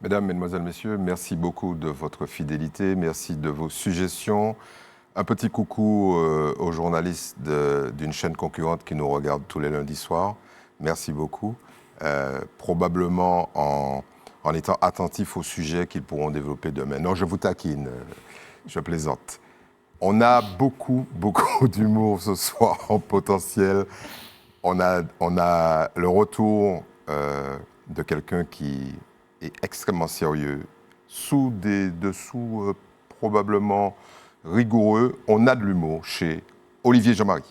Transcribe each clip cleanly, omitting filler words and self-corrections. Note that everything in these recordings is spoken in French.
Mesdames, Mesdemoiselles, Messieurs, merci beaucoup de votre fidélité, merci de vos suggestions. Un petit coucou aux journalistes d'une chaîne concurrente qui nous regardent tous les lundis soirs. Merci beaucoup. Probablement en étant attentifs aux sujets qu'ils pourront développer demain. Non, je vous taquine, je plaisante. On a beaucoup d'humour ce soir en potentiel. On a le retour de quelqu'un qui est extrêmement sérieux, sous des dessous probablement rigoureux. On a de l'humour chez Olivier Jean-Marie.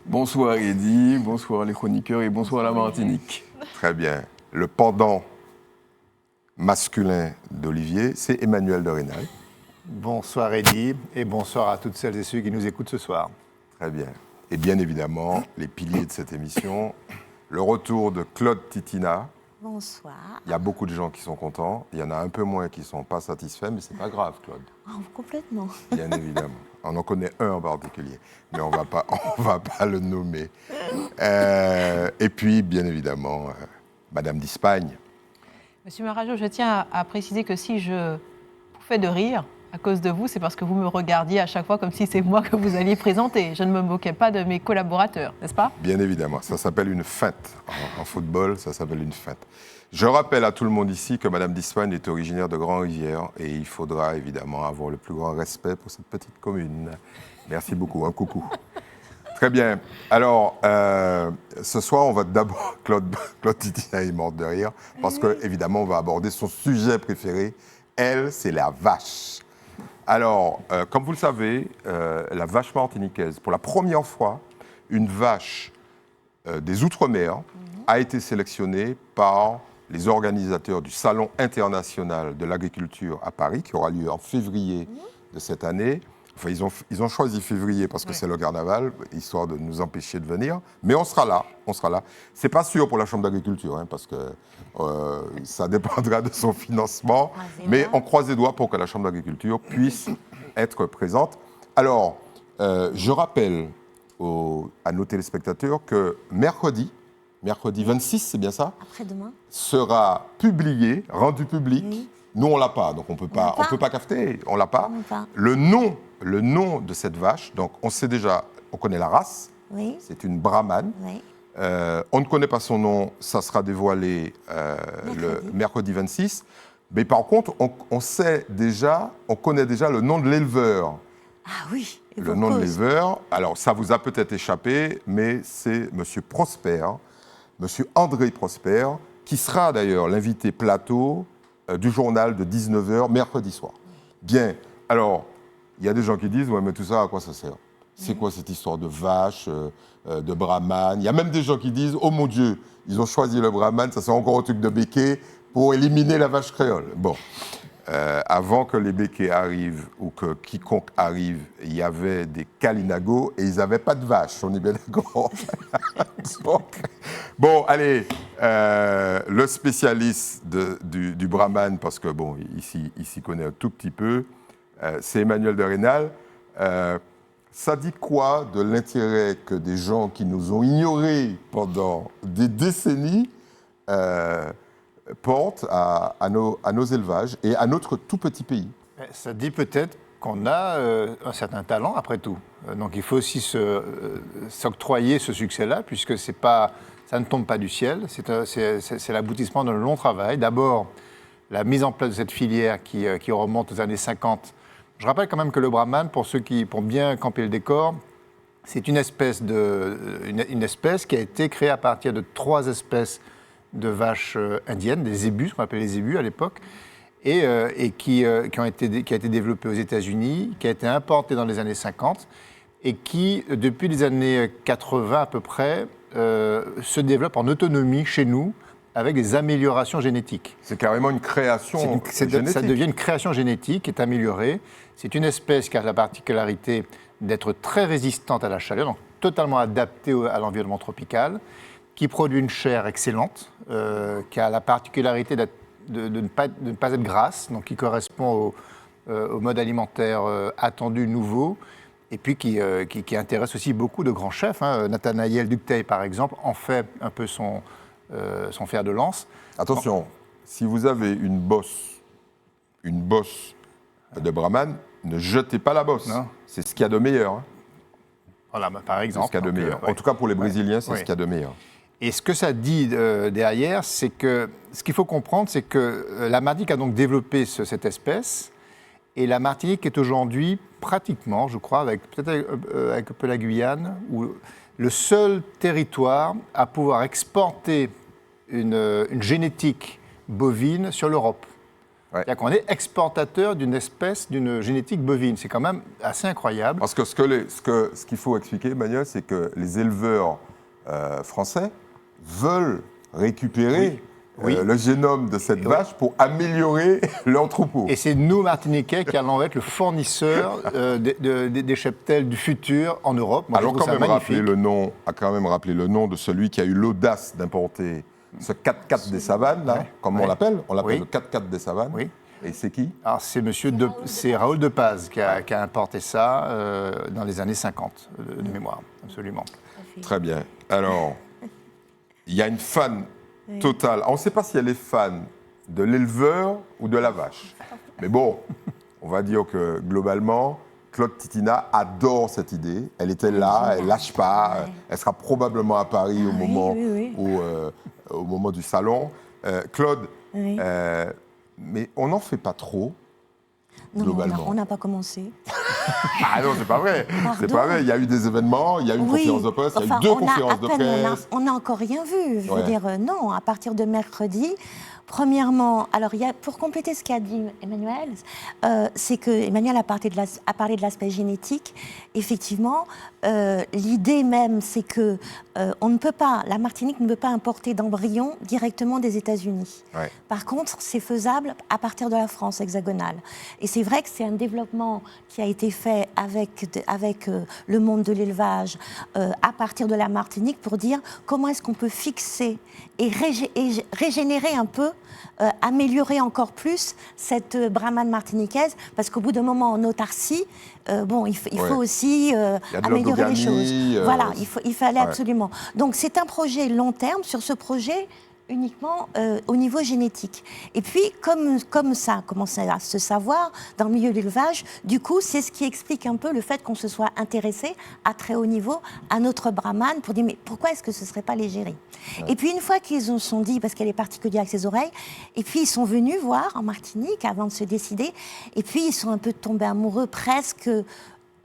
Bonsoir Eddy, bonsoir les chroniqueurs et bonsoir la Martinique. Très bien. Le pendant masculin d'Olivier, c'est Emmanuel de Rênal. Bonsoir Eddy et bonsoir à toutes celles et ceux qui nous écoutent ce soir. Très bien. Et bien évidemment, les piliers de cette émission, le retour de Claude Titina. Bonsoir. Il y a beaucoup de gens qui sont contents, il y en a un peu moins qui ne sont pas satisfaits, mais ce n'est pas grave, Claude. Oh, complètement. Bien évidemment. On en connaît un en particulier, mais on ne va pas le nommer. Et puis, bien évidemment, Madame d'Espagne. Monsieur Marajo, je tiens à préciser que si je vous fais de rire à cause de vous, c'est parce que vous me regardiez à chaque fois comme si c'est moi que vous alliez présenter. Je ne me moquais pas de mes collaborateurs, n'est-ce pas? Bien évidemment, ça s'appelle une feinte. En football, ça s'appelle une feinte. Je rappelle à tout le monde ici que Madame d'Espagne est originaire de Grand-Rivière et il faudra évidemment avoir le plus grand respect pour cette petite commune. Merci beaucoup, un coucou. Très bien. Alors, ce soir, on va d'abord... Claude Titina est morte de rire parce qu'évidemment, on va aborder son sujet préféré. Elle, c'est la vache. Alors, comme vous le savez, la vache martiniquaise, pour la première fois, une vache des Outre-mer a été sélectionnée par les organisateurs du Salon international de l'agriculture à Paris, qui aura lieu en février de cette année. Enfin, ils ont choisi février parce que c'est le carnaval, histoire de nous empêcher de venir. Mais on sera là, on sera là. C'est pas sûr pour la Chambre d'agriculture, hein, parce que ça dépendra de son financement. Mais on croise les doigts pour que la Chambre d'agriculture puisse être présente. Alors, je rappelle à nos téléspectateurs que mercredi 26, c'est bien ça? Après-demain. Sera publié, rendu public. Oui. Nous, on ne l'a pas, donc on peut pas cafeter, on ne l'a pas. Le nom de cette vache, donc on connaît la race, oui. C'est une brahmane. Oui. On ne connaît pas son nom, ça sera dévoilé le mercredi 26. Mais par contre, on connaît déjà le nom de l'éleveur. Ah oui. Le nom de l'éleveur, alors ça vous a peut-être échappé, mais c'est Monsieur Prosper, Monsieur André Prosper, qui sera d'ailleurs l'invité plateau du journal de 19h mercredi soir. Bien, alors, il y a des gens qui disent, ouais, mais tout ça, à quoi ça sert? C'est quoi cette histoire de vache, de brahman? Il y a même des gens qui disent, oh mon Dieu, ils ont choisi le brahman, ça c'est encore un truc de béquet pour éliminer la vache créole. Bon, avant que les béquets arrivent ou que quiconque arrive, il y avait des Kalinago et ils n'avaient pas de vache, on est bien d'accord. Bon, allez, le spécialiste du brahman, parce que bon, il s'y connaît un tout petit peu, c'est Emmanuel de Rênal. Ça dit quoi de l'intérêt que des gens qui nous ont ignorés pendant des décennies portent à nos élevages et à notre tout petit pays? Ça dit peut-être qu'on a un certain talent, après tout. Donc il faut aussi s'octroyer ce succès-là, puisque ça ne tombe pas du ciel. C'est l'aboutissement d'un long travail. D'abord, la mise en place de cette filière qui remonte aux années 50. Je rappelle quand même que le brahman, pour bien camper le décor, c'est une espèce qui a été créée à partir de 3 espèces de vaches indiennes, des zébus, ce qu'on appelait les zébus à l'époque, et qui a été développée aux États-Unis, qui a été importée dans les années 50, et qui, depuis les années 80 à peu près, se développe en autonomie chez nous, avec des améliorations génétiques. C'est carrément une création génétique. Ça devient une création génétique qui est améliorée. C'est une espèce qui a la particularité d'être très résistante à la chaleur, donc totalement adaptée à l'environnement tropical, qui produit une chair excellente, qui a la particularité de ne pas être grasse, donc qui correspond au mode alimentaire attendu, nouveau, et puis qui intéresse aussi beaucoup de grands chefs. Nathanaël Ducteil, par exemple, en fait un peu son fer de lance. Attention, si vous avez une bosse de brahman, ne jetez pas la bosse. Non. C'est ce qu'il y a de meilleur. Hein. Voilà, par C'est exemple. ce qu'il y a de Donc, meilleur. ouais. En tout cas, pour les Brésiliens, c'est Ouais. ce qu'il y a de meilleur. Et ce que ça dit derrière, c'est que ce qu'il faut comprendre, c'est que la Martinique a donc développé cette espèce. Et la Martinique est aujourd'hui pratiquement, je crois, peut-être avec un peu la Guyane, le seul territoire à pouvoir exporter une génétique bovine sur l'Europe. Ouais. C'est-à-dire qu'on est exportateur d'une espèce, d'une génétique bovine. C'est quand même assez incroyable. Parce que ce qu'il faut expliquer, Emmanuel, c'est que les éleveurs français veulent récupérer Oui. le génome de cette vache pour améliorer leur troupeau. Et c'est nous, Martiniquais, qui allons être le fournisseur des cheptels du futur en Europe. Moi, je Alors, trouve ça magnifique. quand même rappeler le nom de celui qui a eu l'audace d'importer ce 4x4 des savanes, là, comme on l'appelle. On l'appelle Oui. le 4x4 des savanes. Oui. Et c'est qui? Alors, c'est Raoul de Paz qui a importé ça dans les années 50, de mémoire, absolument. Très bien. Alors, il y a une fan totale. On ne sait pas si elle est fan de l'éleveur ou de la vache. Mais bon, on va dire que globalement, Claude Titina adore cette idée. Elle était là, elle ne lâche pas. Ouais. Elle sera probablement à Paris au Oui, moment, oui, au moment du salon. Claude, Oui. mais on n'en fait pas trop. Non, globalement. on n'a pas commencé. Ah non, c'est pas vrai. C'est Pardon. pas vrai. Il y a eu des événements, il y a eu une conférence de presse, il y a eu deux conférences de presse. On n'a encore rien vu. Je veux Ouais. dire, non, à partir de mercredi. Premièrement, alors pour compléter ce qu'a dit Emmanuel, c'est que Emmanuel a parlé de l'aspect génétique. Effectivement, l'idée même, c'est que la Martinique ne peut pas importer d'embryons directement des États-Unis. Ouais. Par contre, c'est faisable à partir de la France hexagonale. Et c'est vrai que c'est un développement qui a été fait avec le monde de l'élevage à partir de la Martinique pour dire comment est-ce qu'on peut fixer et régénérer un peu, améliorer encore plus cette brahmane martiniquaise, parce qu'au bout d'un moment, en autarcie, il faut aussi Il y a de améliorer les l'endogamie, choses. Voilà, il fallait ouais. absolument. Donc c'est un projet long terme. Sur ce projet, uniquement au niveau génétique. Et puis, comme ça a commencé à se savoir dans le milieu de l'élevage, du coup, c'est ce qui explique un peu le fait qu'on se soit intéressé à très haut niveau à notre brahmane pour dire, mais pourquoi est-ce que ce ne serait pas l'égérie? Et puis, une fois qu'ils se sont dit, parce qu'elle est particulière avec ses oreilles, et puis ils sont venus voir en Martinique avant de se décider, et puis ils sont un peu tombés amoureux presque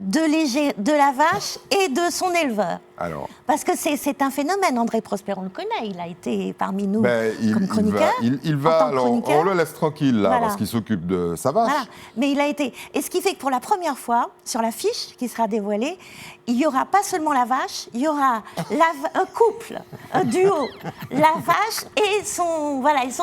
de la vache et de son éleveur. Alors, Parce que c'est un phénomène. André Prosper, on le connaît, il a été parmi nous comme chroniqueur. il en va tant que alors, chroniqueur. on le laisse tranquille là, Voilà. parce qu'il s'occupe de sa vache. Voilà. Mais il a été. Et ce qui fait que pour la première fois, sur la fiche qui sera dévoilée, il n'y aura pas seulement la vache, il y aura un couple, un duo, la vache et son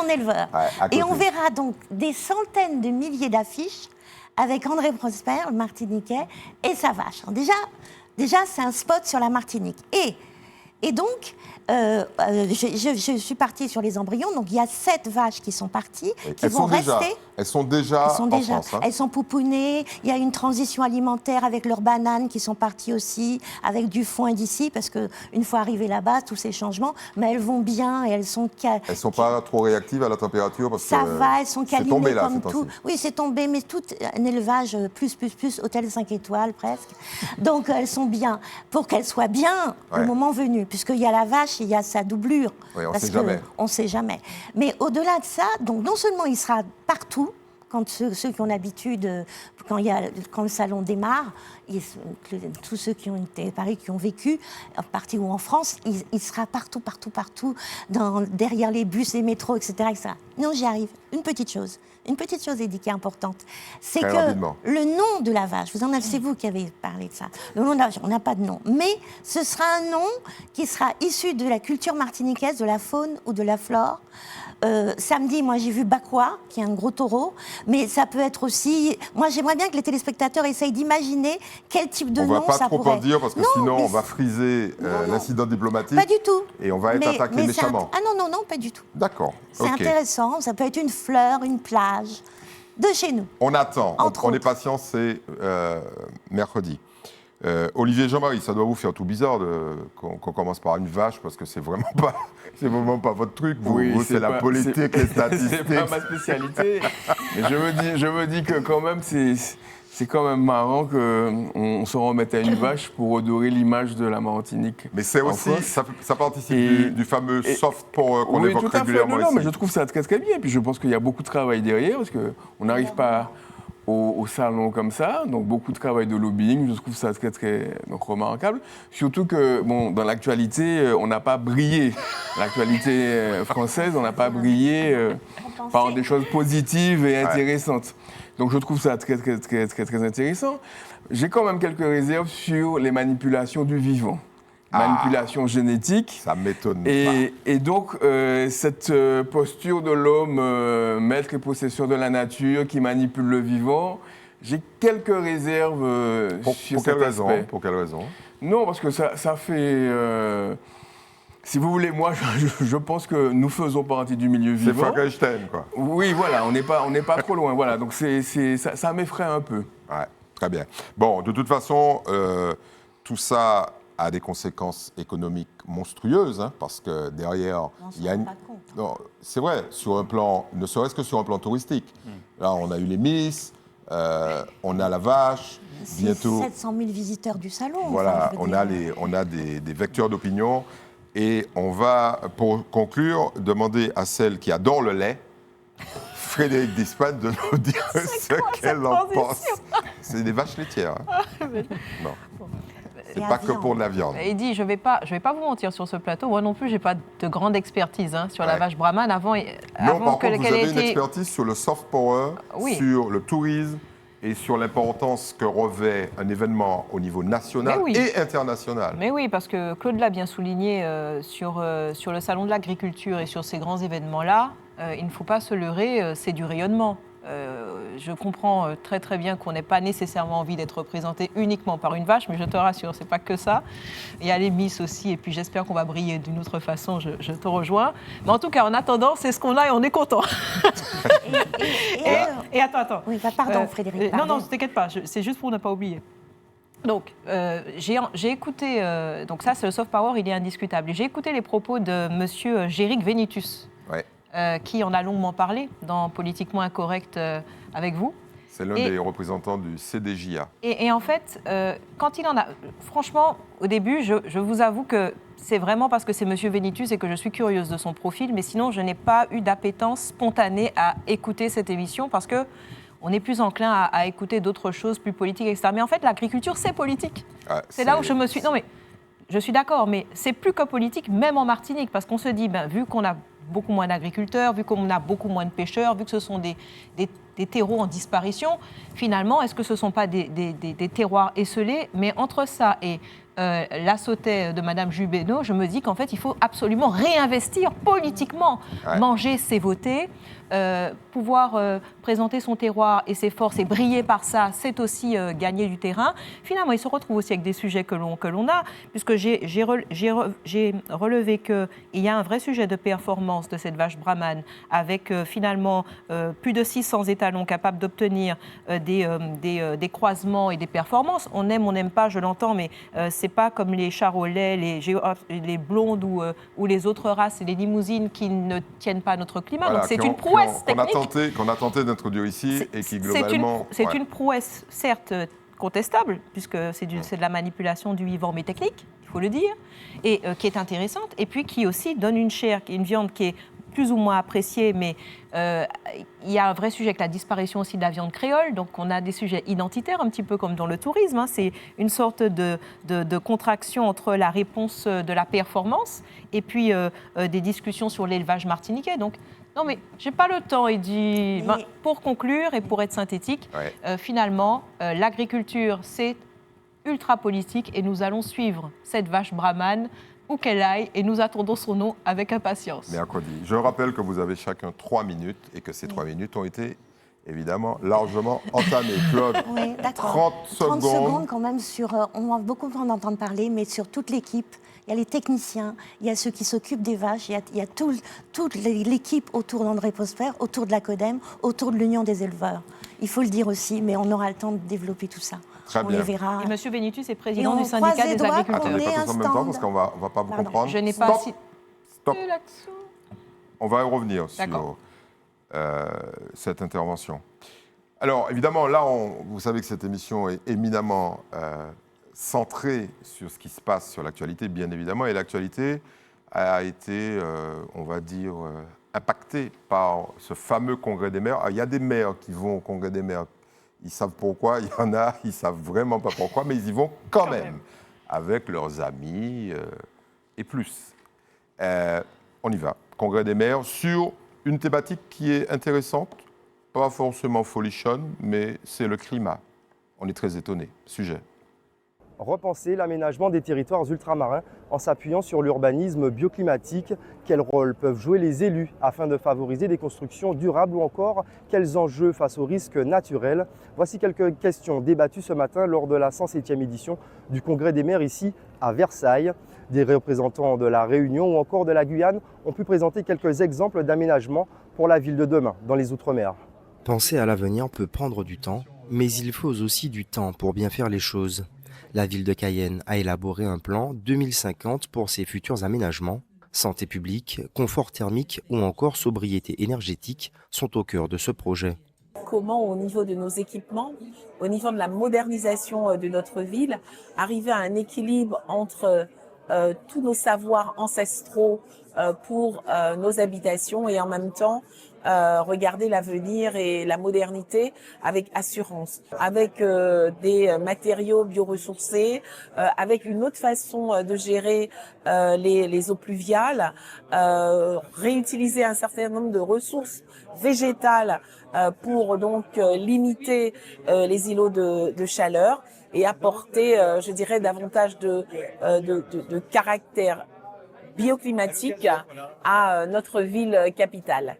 éleveur. Ouais, à Et côté. on verra donc des centaines de milliers d'affiches avec André Prosper, le Martiniquais, et sa vache. Alors déjà c'est un spot sur la Martinique. Et donc, je suis partie sur les embryons. Donc, il y a 7 vaches qui sont parties, qui vont rester. Elles sont déjà Elles sont en déjà, France. Hein. elles sont pouponnées. Il y a une transition alimentaire avec leurs bananes qui sont parties aussi, avec du foin d'ici, parce que une fois arrivées là-bas, tous ces changements, mais elles vont bien et elles sont. Elles sont pas trop réactives à la température parce Ça que va, elles sont c'est câlinées tombé là, comme ces tout. temps-ci. Oui, c'est tombé, mais tout un élevage plus, hôtel 5 étoiles presque. Donc elles sont bien, pour qu'elles soient bien Ouais. au moment venu, puisqu'il y a la vache, il y a sa doublure. Oui, on parce sait que jamais. on ne sait jamais. Mais au-delà de ça, donc non seulement il sera partout, quand ceux qui ont l'habitude, quand le salon démarre, tous ceux qui ont été à Paris, qui ont vécu, en partie ou en France, il sera partout, derrière les bus, les métros, etc. Non, j'y arrive. Une petite chose est dit qui est importante, c'est Très que rapidement. le nom de la vache, c'est vous qui avez parlé de ça, le nom de la vache, on n'a pas de nom, mais ce sera un nom qui sera issu de la culture martiniquaise, de la faune ou de la flore. Samedi, moi j'ai vu Bakwa, qui est un gros taureau, mais ça peut être aussi... Moi j'aimerais bien que les téléspectateurs essayent d'imaginer quel type de On nom va pas ça trop pourrait. en dire parce que Non, sinon mais on va friser non. l'incident diplomatique. Pas du tout. Et on va être attaqué c'est méchamment. Ah non, pas du tout. D'accord. C'est ok. intéressant, ça peut être une fleur, une plage, de chez nous. On attend. Entre On est autres. patient, c'est mercredi. Olivier Jean-Marie, ça doit vous faire tout bizarre qu'on commence par une vache parce que c'est vraiment pas votre truc. Vous, c'est la pas- politique, c'est- les statistiques. C'est pas ma spécialité. Mais je me dis que quand même, c'est quand même marrant qu'on se remette à une vache pour redorer l'image de la Martinique. Mais c'est en aussi, France. ça participe Et- du fameux et- soft power qu'on Oui, évoque tout à fait. régulièrement Non, ici. mais je trouve ça très très bien. Et puis je pense qu'il y a beaucoup de travail derrière parce qu'on n'arrive pas au salon comme ça. Donc beaucoup de travail de lobbying. Je trouve ça très très donc, remarquable. Surtout que bon, dans l'actualité, on n'a pas brillé. L'actualité française, on n'a pas brillé par des choses positives et intéressantes. Donc je trouve ça très très très très très intéressant. J'ai quand même quelques réserves sur les manipulations du vivant. Manipulation génétique. Ça m'étonne pas. Et donc, cette posture de l'homme, maître et possesseur de la nature, qui manipule le vivant, j'ai quelques réserves sur Pour quelle cet raison? aspect. Pour quelle raison? Non, parce que ça fait... si vous voulez, moi, je pense que nous faisons partie du milieu C'est vivant. Frankenstein, quoi. Oui, voilà, on n'est pas trop loin. Voilà, donc ça m'effraie un peu. Ouais, très bien. Bon, de toute façon, tout ça a des conséquences économiques monstrueuses, hein, parce que derrière, il y a une... pas compte. Non, c'est vrai, sur un plan, ne serait-ce que sur un plan touristique. Là, on a eu les Miss, on a la vache, C'est bientôt... 700 000 visiteurs du salon. Voilà, enfin, je veux dire. on a des vecteurs d'opinion. Et on va, pour conclure, demander à celle qui adore le lait, Frédérique Dispan, de nous dire ce qu'elle en pense. C'est des vaches laitières. Hein. Non. C'est Et pas à que viande. pour de la viande. Il dit, je vais pas vous mentir sur ce plateau. Moi non plus, j'ai pas de grande expertise sur la Ouais. vache brahmane avant Non, avant par contre, vous qu'elle ait avez une été. expertise sur le soft power, Oui. sur le tourisme et sur l'importance que revêt un événement au niveau national Mais oui. et international. Mais oui, parce que Claude l'a bien souligné sur le salon de l'agriculture et sur ces grands événements-là, il ne faut pas se leurrer, c'est du rayonnement. Je comprends très très bien qu'on n'ait pas nécessairement envie d'être représenté uniquement par une vache, mais je te rassure, c'est pas que ça. Il y a les Miss aussi, et puis j'espère qu'on va briller d'une autre façon, je te rejoins. Mais en tout cas, en attendant, c'est ce qu'on a et on est content. Et attends. Oui, bah, pardon, Frédéric. Non, pardon. ne t'inquiète pas, c'est juste pour ne pas oublier. Donc, j'ai écouté, donc ça c'est le soft power, il est indiscutable. Et j'ai écouté les propos de monsieur Géric Vénitus, Ouais. qui en a longuement parlé dans Politiquement Incorrect avec vous. C'est l'un Et- des représentants du CDJA. Et en fait, quand il en a... Franchement, au début, je vous avoue que c'est vraiment parce que c'est monsieur Vénitus et que je suis curieuse de son profil, mais sinon, je n'ai pas eu d'appétence spontanée à écouter cette émission parce que on est plus enclin à écouter d'autres choses plus politiques, etc. Mais en fait, l'agriculture, c'est politique. Ah, C'est là où je me suis... Non mais, je suis d'accord, mais c'est plus que politique, même en Martinique, parce qu'on se dit, vu qu'on a beaucoup moins d'agriculteurs, vu qu'on a beaucoup moins de pêcheurs, vu que ce sont des terreaux en disparition, finalement, est-ce que ce ne sont pas des terroirs esselés? Mais entre ça et la sautée de Mme Jubénaud, je me dis qu'en fait, il faut absolument réinvestir politiquement. Ouais. Manger, c'est voter. Pouvoir présenter son terroir et ses forces et briller par ça, c'est aussi gagner du terrain. Finalement, il se retrouve aussi avec des sujets que l'on a, puisque j'ai relevé qu'il y a un vrai sujet de performance de cette vache brahmane, avec finalement plus de 600 étalons capables d'obtenir des croisements et des performances. On aime, on n'aime pas, je l'entends, mais c'est pas comme les charolais, les blondes ou les autres races et les limousines qui ne tiennent pas notre climat. Voilà, Donc c'est qu'on- une prouesse qu'on technique. qu'on a tenté d'introduire ici et qui globalement... C'est ouais. une prouesse, certes, contestable, puisque c'est de la manipulation du vivant, mais technique, il faut le dire, et qui est intéressante, et puis qui aussi donne une chair, une viande qui est plus ou moins appréciée, mais il y a un vrai sujet avec la disparition aussi de la viande créole, donc on a des sujets identitaires, un petit peu comme dans le tourisme, hein. C'est une sorte de contraction entre la réponse de la performance et puis des discussions sur l'élevage martiniquais. Donc, non mais j'ai pas le temps, il dit. Mais- Pour conclure et pour être synthétique, Ouais. finalement, l'agriculture, c'est ultra politique et nous allons suivre cette vache brahmane où qu'elle aille et nous attendons son nom avec impatience. Mercredi. Je rappelle que vous avez chacun 3 minutes et que ces 3 minutes ont été évidemment largement entamées. Claude, Oui, d'accord. 30 secondes. quand même sur, on va beaucoup en entendre parler, mais sur toute l'équipe. Il y a les techniciens, il y a ceux qui s'occupent des vaches, il y a toute l'équipe autour d'André Prosper, autour de la CODEM, autour de l'Union des éleveurs. Il faut le dire aussi, mais on aura le temps de développer tout ça. Très on bien. les verra. Et M. Vénitus est Et président on du syndicat croise les des doigts agriculteurs. qu'on Attendez, met pas un tous en même temps stand. parce qu'on va pas vous Pardon. comprendre. Je n'ai pas Stop. Stop. l'accent. On va y revenir D'accord. sur cette intervention. Alors, évidemment, là, vous savez que cette émission est éminemment centrée sur ce qui se passe sur l'actualité, bien évidemment, et l'actualité a été, on va dire, impactée par ce fameux congrès des maires. Alors, il y a des maires qui vont au congrès des maires, ils savent pourquoi, il y en a, ils savent vraiment pas pourquoi, mais ils y vont quand même, avec leurs amis et plus. On y va. Congrès des maires sur une thématique qui est intéressante, pas forcément folichonne, mais c'est le climat. On est très étonnés. Sujet. Repenser l'aménagement des territoires ultramarins en s'appuyant sur l'urbanisme bioclimatique. Quel rôle peuvent jouer les élus afin de favoriser des constructions durables ou encore quels enjeux face aux risques naturels? Voici quelques questions débattues ce matin lors de la 107e édition du Congrès des maires ici à Versailles. Des représentants de la Réunion ou encore de la Guyane ont pu présenter quelques exemples d'aménagement pour la ville de demain dans les Outre-mer. Penser à l'avenir peut prendre du temps, mais il faut aussi du temps pour bien faire les choses. La ville de Cayenne a élaboré un plan 2050 pour ses futurs aménagements. Santé publique, confort thermique ou encore sobriété énergétique sont au cœur de ce projet. Comment, au niveau de nos équipements, au niveau de la modernisation de notre ville, arriver à un équilibre entre tous nos savoirs ancestraux pour nos habitations et en même temps regarder l'avenir et la modernité avec assurance, avec des matériaux bioressourcés, avec une autre façon de gérer les eaux pluviales, réutiliser un certain nombre de ressources végétales pour donc limiter les îlots de chaleur et apporter, je dirais, davantage de caractère bioclimatique à notre ville capitale.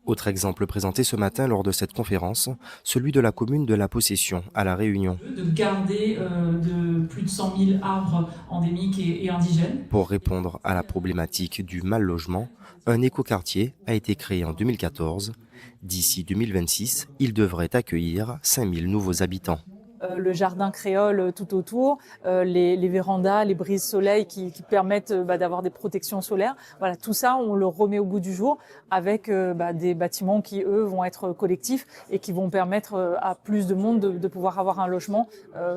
Autre exemple présenté ce matin lors de cette conférence, celui de la commune de La Possession à La Réunion. De garder de plus de 100 000 arbres endémiques et indigènes. Pour répondre à la problématique du mal logement, un écoquartier a été créé en 2014. D'ici 2026, il devrait accueillir 5000 nouveaux habitants. Le jardin créole tout autour, les vérandas, les brises-soleil qui permettent d'avoir des protections solaires. Voilà, tout ça, on le remet au bout du jour avec des bâtiments qui, eux, vont être collectifs et qui vont permettre à plus de monde de pouvoir avoir un logement,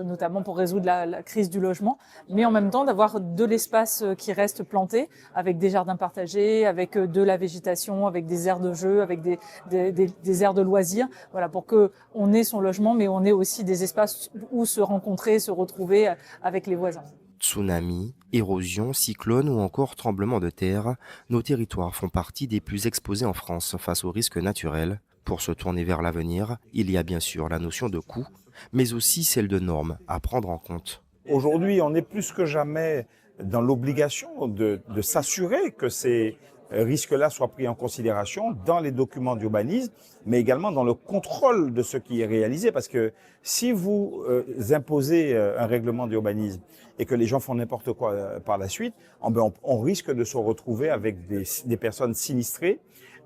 notamment pour résoudre la crise du logement, mais en même temps d'avoir de l'espace qui reste planté avec des jardins partagés, avec de la végétation, avec des aires de jeu, avec des aires de loisirs, voilà, pour qu'on ait son logement, mais on ait aussi des espaces où se rencontrer, se retrouver avec les voisins. Tsunami, érosion, cyclone ou encore tremblement de terre, nos territoires font partie des plus exposés en France face aux risques naturels. Pour se tourner vers l'avenir, il y a bien sûr la notion de coût, mais aussi celle de normes à prendre en compte. Aujourd'hui, on est plus que jamais dans l'obligation de s'assurer que ces risques-là soient pris en considération dans les documents d'urbanisme, mais également dans le contrôle de ce qui est réalisé. Parce que si vous imposez un règlement d'urbanisme et que les gens font n'importe quoi par la suite, on risque de se retrouver avec des personnes sinistrées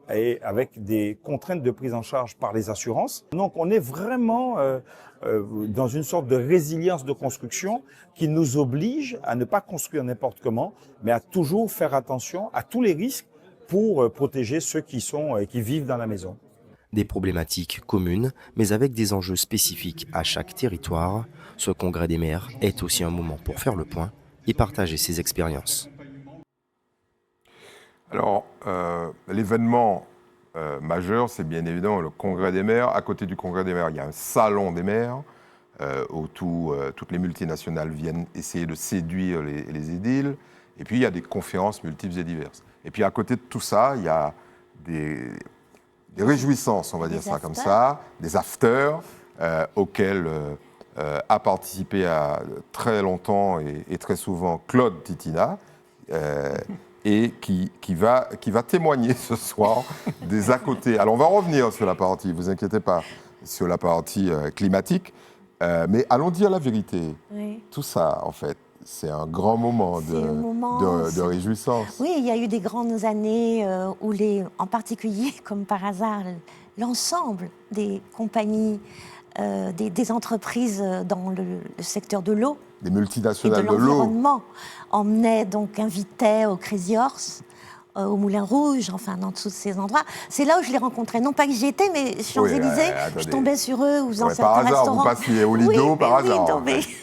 et avec des contraintes de prise en charge par les assurances. Donc on est vraiment dans une sorte de résilience de construction qui nous oblige à ne pas construire n'importe comment, mais à toujours faire attention à tous les risques pour protéger ceux qui vivent dans la maison. Des problématiques communes, mais avec des enjeux spécifiques à chaque territoire. Ce congrès des maires est aussi un moment pour faire le point et partager ses expériences. Alors, l'événement majeur, c'est bien évidemment le congrès des maires. À côté du congrès des maires, il y a un salon des maires où toutes les multinationales viennent essayer de séduire les édiles. Et puis, il y a des conférences multiples et diverses. Et puis, à côté de tout ça, il y a des réjouissances, on va dire ça comme ça, des afters auxquels a participé très longtemps et très souvent Claude Titina, et qui va témoigner ce soir des à côté. Alors, on va revenir sur la partie, ne vous inquiétez pas, sur la partie climatique, mais allons dire la vérité. Oui. Tout ça, en fait, c'est un grand moment de réjouissance. Oui, il y a eu des grandes années où en particulier, comme par hasard, l'ensemble des compagnies des entreprises dans le secteur de l'eau. Des Et de multinationales de l'eau. l'environnement invitaient au Crazy Horse, au Moulin Rouge, enfin dans tous ces endroits. C'est là où je les rencontrais. Non pas que j'y étais, mais Champs-Élysées, je tombais sur eux ou dans Ouais, certains par hasard, restaurants. vous passiez au Lido Oui, par mais hasard. oui, non, en mais- fait.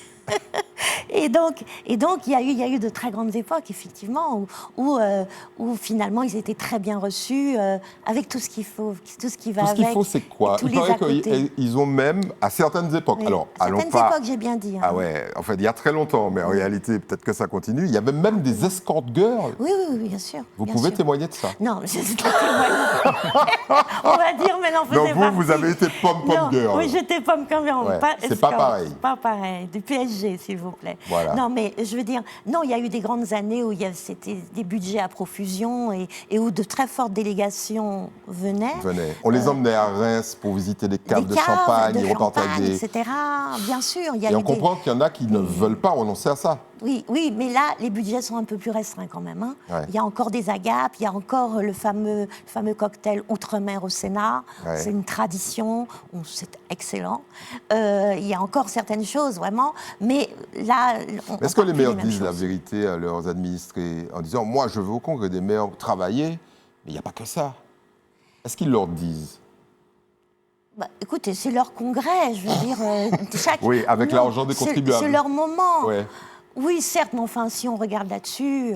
Et donc, il y a eu de très grandes époques, effectivement, où finalement ils étaient très bien reçus, avec tout ce qu'il faut, tout ce qui va Tout ce avec. qu'il faut, c'est quoi? et tous Il les paraît à côté. qu'ils ont même, à certaines époques, Oui. alors allons Certaines pas... époques, j'ai bien dit. hein. Ah ouais, en fait, il y a très longtemps, mais en réalité, peut-être que ça continue. Il y avait même des escort girls. Oui, bien sûr. Vous bien pouvez sûr. témoigner de ça? Non, je suis pas témoignage. On va dire, mais non, Donc faisait vous, vous partie. avez été pom-pom Non, girl. Oui, j'étais pomme comme Ouais, pas c'est pas escorte, pareil. Pas pareil. Du PSG, s'il vous plaît. Voilà. Non, mais je veux dire, non, il y a eu des grandes années où c'était des budgets à profusion et où de très fortes délégations venaient. Venez. On les emmenait à Reims pour visiter des caves Des de champagne, de ils repartaient avec des... etc. Bien sûr, il y a Et eu on comprend qu'il y en a qui ne veulent pas renoncer à ça. Oui, mais là, les budgets sont un peu plus restreints quand même. Hein. Ouais. Il y a encore des agapes, il y a encore le fameux cocktail Outre-mer au Sénat. Ouais. C'est une tradition, c'est excellent. Il y a encore certaines choses, vraiment. Mais là, Est-ce que les maires disent la vérité à leurs administrés en disant « Moi, je veux au Congrès des maires travailler, mais il n'y a pas que ça ». Est-ce qu'ils leur disent? Écoutez, c'est leur congrès, je veux dire. Oui, avec l'argent des contribuables. C'est leur moment. Ouais. Oui, certes, mais enfin, si on regarde là-dessus,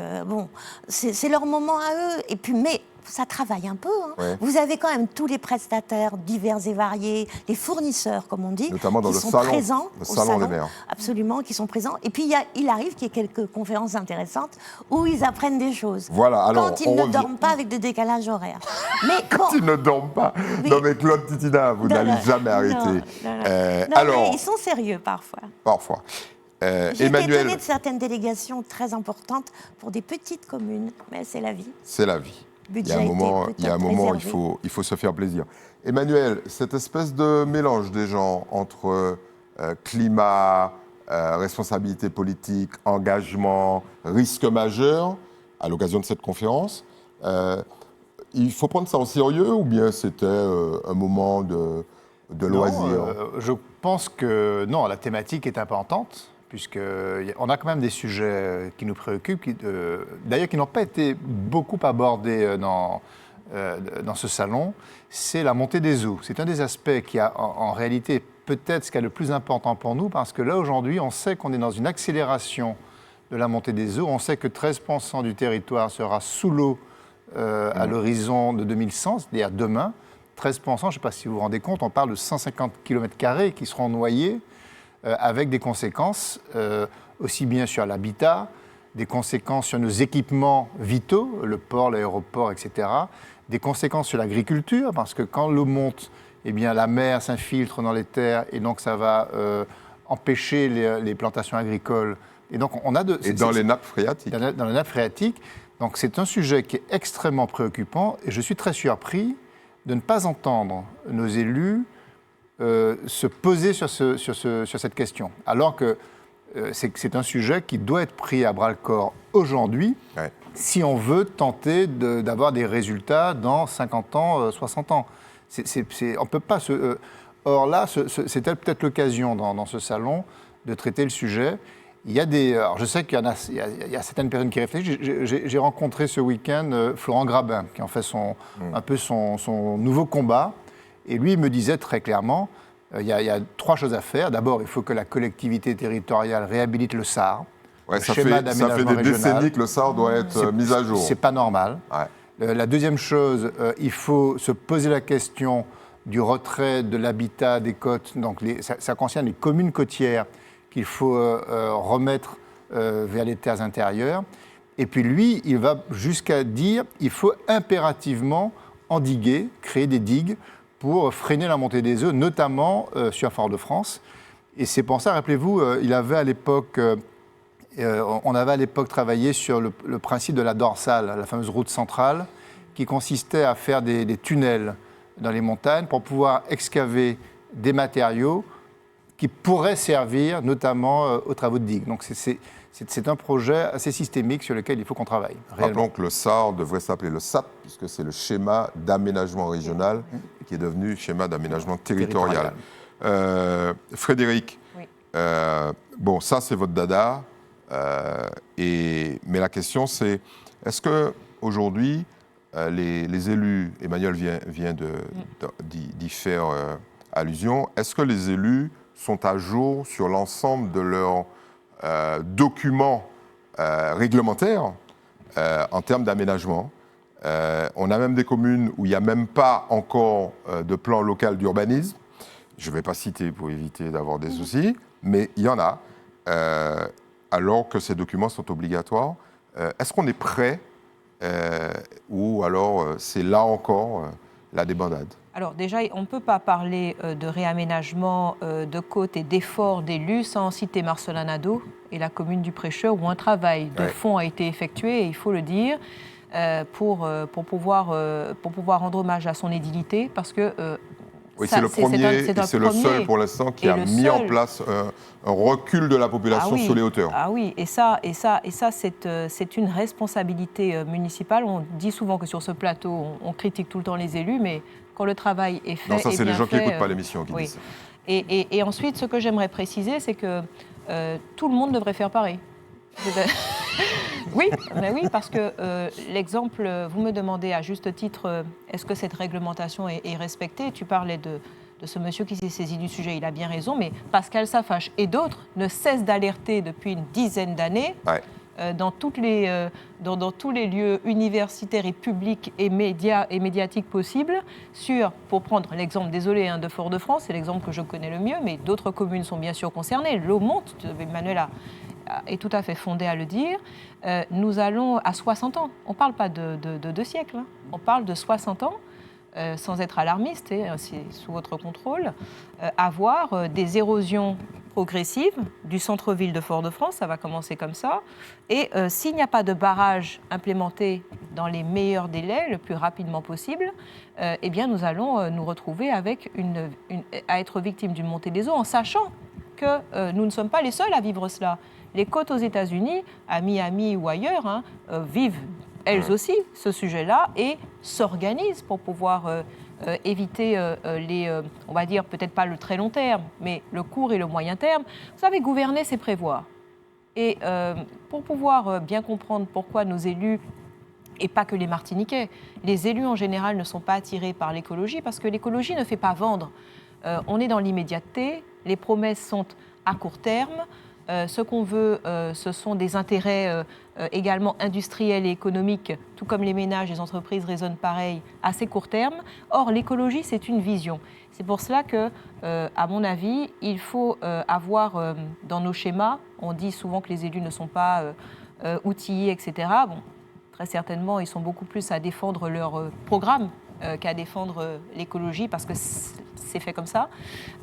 c'est leur moment à eux. Et puis, mais ça travaille un peu. Hein. Ouais. Vous avez quand même tous les prestataires divers et variés, les fournisseurs, comme on dit, Notamment dans qui le sont salon, présents le au salon des maires. Absolument, qui sont présents. Et puis, il arrive qu'il y ait quelques conférences intéressantes où ils apprennent des choses. Voilà, alors, quand ils on ne revient. dorment pas avec de décalage horaire. Mais Quand bon, ils ne dorment pas. Oui. Non, mais Claude Titina, vous n'allez jamais arrêter. Non, Alors, mais ils sont sérieux parfois. parfois. J'ai été Emmanuel, étonnée de certaines délégations très importantes pour des petites communes, mais c'est la vie. c'est la vie. Il y a un moment, il faut se faire plaisir. Emmanuel, cette espèce de mélange des gens entre climat, responsabilité politique, engagement, risque majeur, à l'occasion de cette conférence, il faut prendre ça au sérieux ou bien c'était un moment de loisir? Je pense que non, la thématique est importante, puisqu'on a quand même des sujets qui nous préoccupent, d'ailleurs qui n'ont pas été beaucoup abordés dans ce salon, c'est la montée des eaux. C'est un des aspects qui a en réalité peut-être ce qui est le plus important pour nous, parce que là aujourd'hui, on sait qu'on est dans une accélération de la montée des eaux. On sait que 13% du territoire sera sous l'eau à l'horizon de 2100, c'est-à-dire demain. 13%, je ne sais pas si vous vous rendez compte, on parle de 150 km² qui seront noyés, avec des conséquences aussi bien sur l'habitat, des conséquences sur nos équipements vitaux, le port, l'aéroport, etc., des conséquences sur l'agriculture, parce que quand l'eau monte, eh bien, la mer s'infiltre dans les terres, et donc ça va empêcher les plantations agricoles. Et donc on a dans les nappes phréatiques. Dans les nappes phréatiques. Donc c'est un sujet qui est extrêmement préoccupant, et je suis très surpris de ne pas entendre nos élus se poser sur cette question, alors que c'est un sujet qui doit être pris à bras-le-corps aujourd'hui, si on veut tenter d'avoir des résultats dans 50 ans, 60 ans. On peut pas or là, c'était peut-être l'occasion dans ce salon de traiter le sujet. Il y a alors je sais qu'il y a certaines personnes qui réfléchissent. J'ai rencontré ce week-end Florent Grabin, qui en fait un peu son nouveau combat. Et lui, il me disait très clairement, il y a 3 choses à faire. D'abord, il faut que la collectivité territoriale réhabilite le SAR. Ouais, le ça schéma fait d'aménagement des régional. décennies que le SAR doit être mis à jour. C'est pas normal. Ouais. La deuxième chose, il faut se poser la question du retrait de l'habitat des côtes. Donc ça concerne les communes côtières qu'il faut remettre vers les terres intérieures. Et puis lui, il va jusqu'à dire qu'il faut impérativement endiguer, créer des digues pour freiner la montée des eaux, notamment sur Fort-de-France. Et c'est pour ça, rappelez-vous, on avait à l'époque travaillé sur le principe de la dorsale, la fameuse route centrale, qui consistait à faire des tunnels dans les montagnes pour pouvoir excaver des matériaux qui pourraient servir notamment aux travaux de digues. Donc c'est un projet assez systémique sur lequel il faut qu'on travaille. Rappelons que le SAR devrait s'appeler le SAP, puisque c'est le schéma d'aménagement régional qui est devenu schéma d'aménagement territorial. Frédéric, Oui. bon, ça c'est votre dada, mais la question c'est, est-ce qu'aujourd'hui, les élus, Emmanuel vient d'y faire allusion, est-ce que les élus sont à jour sur l'ensemble de leurs documents réglementaires en termes d'aménagement? On a même des communes où il n'y a même pas encore de plan local d'urbanisme. Je ne vais pas citer pour éviter d'avoir des soucis, mais il y en a, alors que ces documents sont obligatoires. Est-ce qu'on est prêt ou alors c'est là encore la débandade? Alors déjà, on ne peut pas parler de réaménagement de côtes et d'efforts d'élus sans citer Marcelin Nadeau et la commune du Prêcheur, où un travail de fond a été effectué, et il faut le dire, pour pouvoir rendre hommage à son édilité, parce que oui, c'est le premier, et c'est le seul pour l'instant qui a mis en place un recul de la population sur les hauteurs. Ah oui, et ça c'est une responsabilité municipale. On dit souvent que sur ce plateau, on critique tout le temps les élus, mais quand le travail est fait, non, ça c'est les gens qui n'écoutent pas l'émission qui disent ça. Et ensuite, ce que j'aimerais préciser, c'est que tout le monde devrait faire pareil. Oui, parce que l'exemple, vous me demandez à juste titre, est-ce que cette réglementation est respectée? Tu parlais de ce monsieur qui s'est saisi du sujet, il a bien raison, mais Pascal Safache et d'autres ne cessent d'alerter depuis une dizaine d'années dans tous les lieux universitaires et publics et médiatiques possibles pour prendre l'exemple, désolé, de Fort-de-France, c'est l'exemple que je connais le mieux, mais d'autres communes sont bien sûr concernées. L'Aumont, Emmanuel est tout à fait fondé à le dire, nous allons à 60 ans, on ne parle pas de 2 siècles, on parle de 60 ans, sans être alarmiste, c'est sous votre contrôle, avoir des érosions progressives du centre-ville de Fort-de-France, ça va commencer comme ça, et s'il n'y a pas de barrage implémenté dans les meilleurs délais, le plus rapidement possible, eh bien nous allons nous retrouver avec à être victimes d'une montée des eaux, en sachant que nous ne sommes pas les seuls à vivre cela. Les côtes aux États-Unis, à Miami ou ailleurs, vivent elles aussi ce sujet-là et s'organisent pour pouvoir éviter on va dire peut-être pas le très long terme, mais le court et le moyen terme. Vous savez, gouverner, c'est prévoir. Et pour pouvoir bien comprendre pourquoi nos élus, et pas que les Martiniquais, les élus en général ne sont pas attirés par l'écologie, parce que l'écologie ne fait pas vendre. On est dans l'immédiateté, les promesses sont à court terme. Ce qu'on veut, ce sont des intérêts également industriels et économiques, tout comme les ménages, les entreprises raisonnent pareil, à assez court terme. Or, l'écologie, c'est une vision. C'est pour cela que, à mon avis, il faut avoir dans nos schémas, on dit souvent que les élus ne sont pas outillés, etc. Bon, très certainement, ils sont beaucoup plus à défendre leur programme qu'à défendre l'écologie, parce que c'est fait comme ça.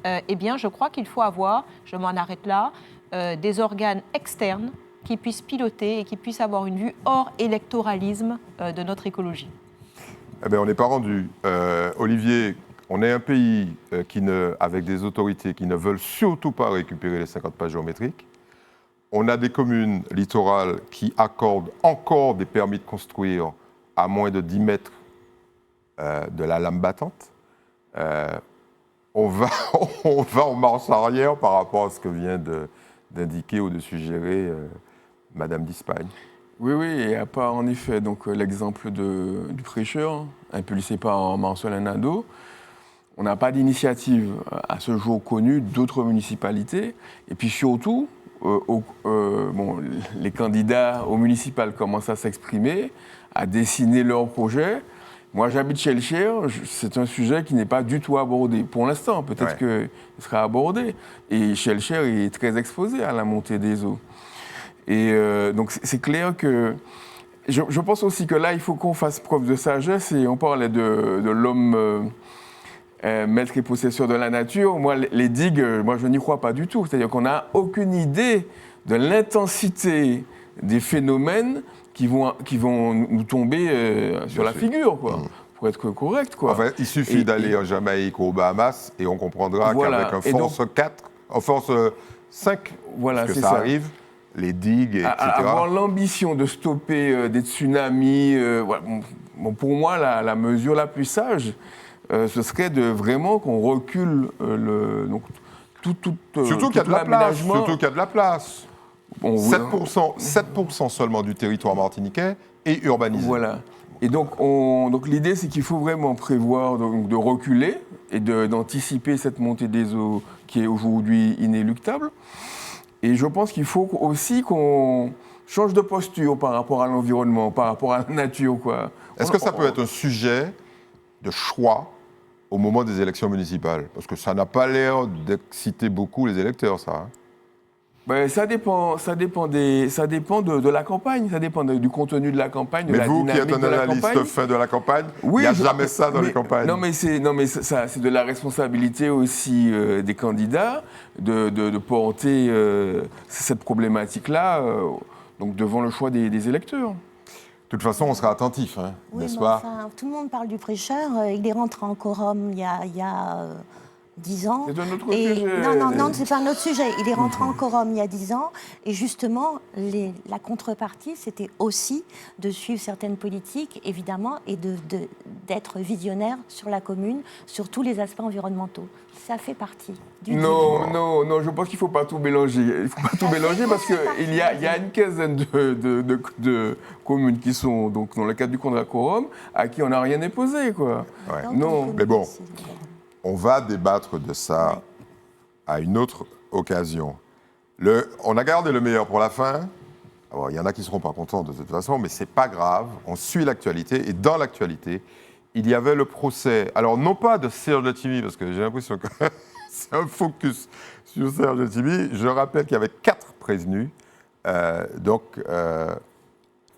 Eh bien, je crois qu'il faut avoir, je m'en arrête là, des organes externes qui puissent piloter et qui puissent avoir une vue hors électoralisme de notre écologie. Eh bien, on n'est pas rendu. Olivier, on est un pays avec des autorités qui ne veulent surtout pas récupérer les 50 pages géométriques. On a des communes littorales qui accordent encore des permis de construire à moins de 10 mètres de la lame battante. On va en marche arrière par rapport à ce que vient d'indiquer ou de suggérer Madame d'Ispagne. Oui, et à part en effet donc, l'exemple du Prêcheur, impulsé par Marcelin Nadeau, on n'a pas d'initiative à ce jour connue d'autres municipalités. Et puis surtout, les candidats aux municipales commencent à s'exprimer, à dessiner leurs projets. Moi, j'habite Shellshare, c'est un sujet qui n'est pas du tout abordé. Pour l'instant, peut-être qu'il sera abordé. Et Shellshare est très exposé à la montée des eaux. Et donc, c'est clair que... Je pense aussi que là, il faut qu'on fasse preuve de sagesse. Et on parlait de l'homme maître et possesseur de la nature. Moi, les digues, je n'y crois pas du tout. C'est-à-dire qu'on n'a aucune idée de l'intensité des phénomènes qui vont nous tomber sur la figure, quoi, pour être correct, quoi. Enfin, il suffit d'aller en Jamaïque ou aux Bahamas et on comprendra qu'avec un force 4, en force 5, parce que ça arrive, les digues, etc. Avoir l'ambition de stopper des tsunamis, pour moi, la mesure la plus sage, ce serait de vraiment qu'on recule donc, surtout qu'il y a de la place. Surtout qu'il y a de la place. Bon, 7% seulement du territoire martiniquais est urbanisé. Voilà. Et donc l'idée, c'est qu'il faut vraiment prévoir de reculer et d'anticiper cette montée des eaux qui est aujourd'hui inéluctable. Et je pense qu'il faut aussi qu'on change de posture par rapport à l'environnement, par rapport à la nature, quoi. Est-ce que ça peut être un sujet de choix au moment des élections municipales? Parce que ça n'a pas l'air d'exciter beaucoup les électeurs, ça. Hein. Ben, ça dépend de la campagne, ça dépend du contenu de la campagne, de la dynamique de la campagne. Mais vous qui êtes un analyste fin de la campagne, il n'y a jamais ça dans les campagnes. Non, mais c'est de la responsabilité aussi des candidats de porter cette problématique-là donc devant le choix des électeurs. De toute façon, on sera attentif, hein, oui, n'est-ce pas? Tout le monde parle du prêcheur. Il est rentré en quorum il y a 10 ans. C'est un autre sujet. Non, c'est pas un autre sujet. Il est rentré en quorum il y a 10 ans. Et justement, la contrepartie, c'était aussi de suivre certaines politiques, évidemment, et d'être visionnaire sur la commune, sur tous les aspects environnementaux. Ça fait partie du deal. Non, je pense qu'il ne faut pas tout mélanger. Il ne faut pas tout mélanger parce qu'il y a une quinzaine de communes qui sont donc, dans le cadre du contrat quorum à qui on n'a rien déposé, quoi. Ouais. Non. Mais bon, on va débattre de ça à une autre occasion. On a gardé le meilleur pour la fin. Il y en a qui ne seront pas contents de toute façon, mais ce n'est pas grave. On suit l'actualité. Et dans l'actualité, il y avait le procès. Alors, non pas de Serge Letchimy, parce que j'ai l'impression que c'est un focus sur Serge Letchimy. Je rappelle qu'il y avait 4 prévenus.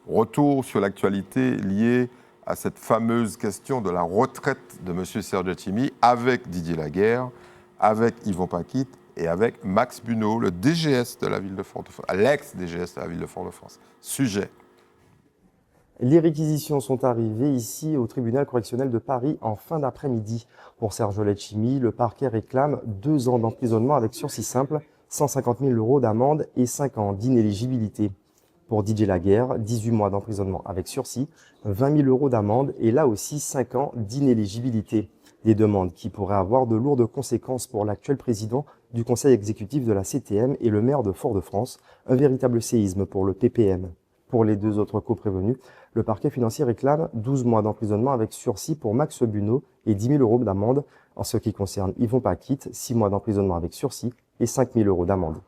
Retour sur l'actualité liée à cette fameuse question de la retraite de M. Serge Letchimy avec Didier Laguerre, avec Yvon Paquite et avec Max Bunot, le DGS de la ville de Fort-de-France, l'ex-DGS de la ville de Fort-de-France. Sujet. Les réquisitions sont arrivées ici au tribunal correctionnel de Paris en fin d'après-midi. Pour Serge Letchimy, le parquet réclame 2 ans d'emprisonnement avec sursis simple, 150 000 € d'amende et 5 ans d'inéligibilité. Pour Didier Laguerre, 18 mois d'emprisonnement avec sursis, 20 000 € d'amende et là aussi 5 ans d'inéligibilité. Des demandes qui pourraient avoir de lourdes conséquences pour l'actuel président du conseil exécutif de la CTM et le maire de Fort-de-France, un véritable séisme pour le PPM. Pour les 2 autres coprévenus, le parquet financier réclame 12 mois d'emprisonnement avec sursis pour Max Bunot et 10 000 € d'amende. En ce qui concerne Yvon Paquite, 6 mois d'emprisonnement avec sursis et 5 000 € d'amende.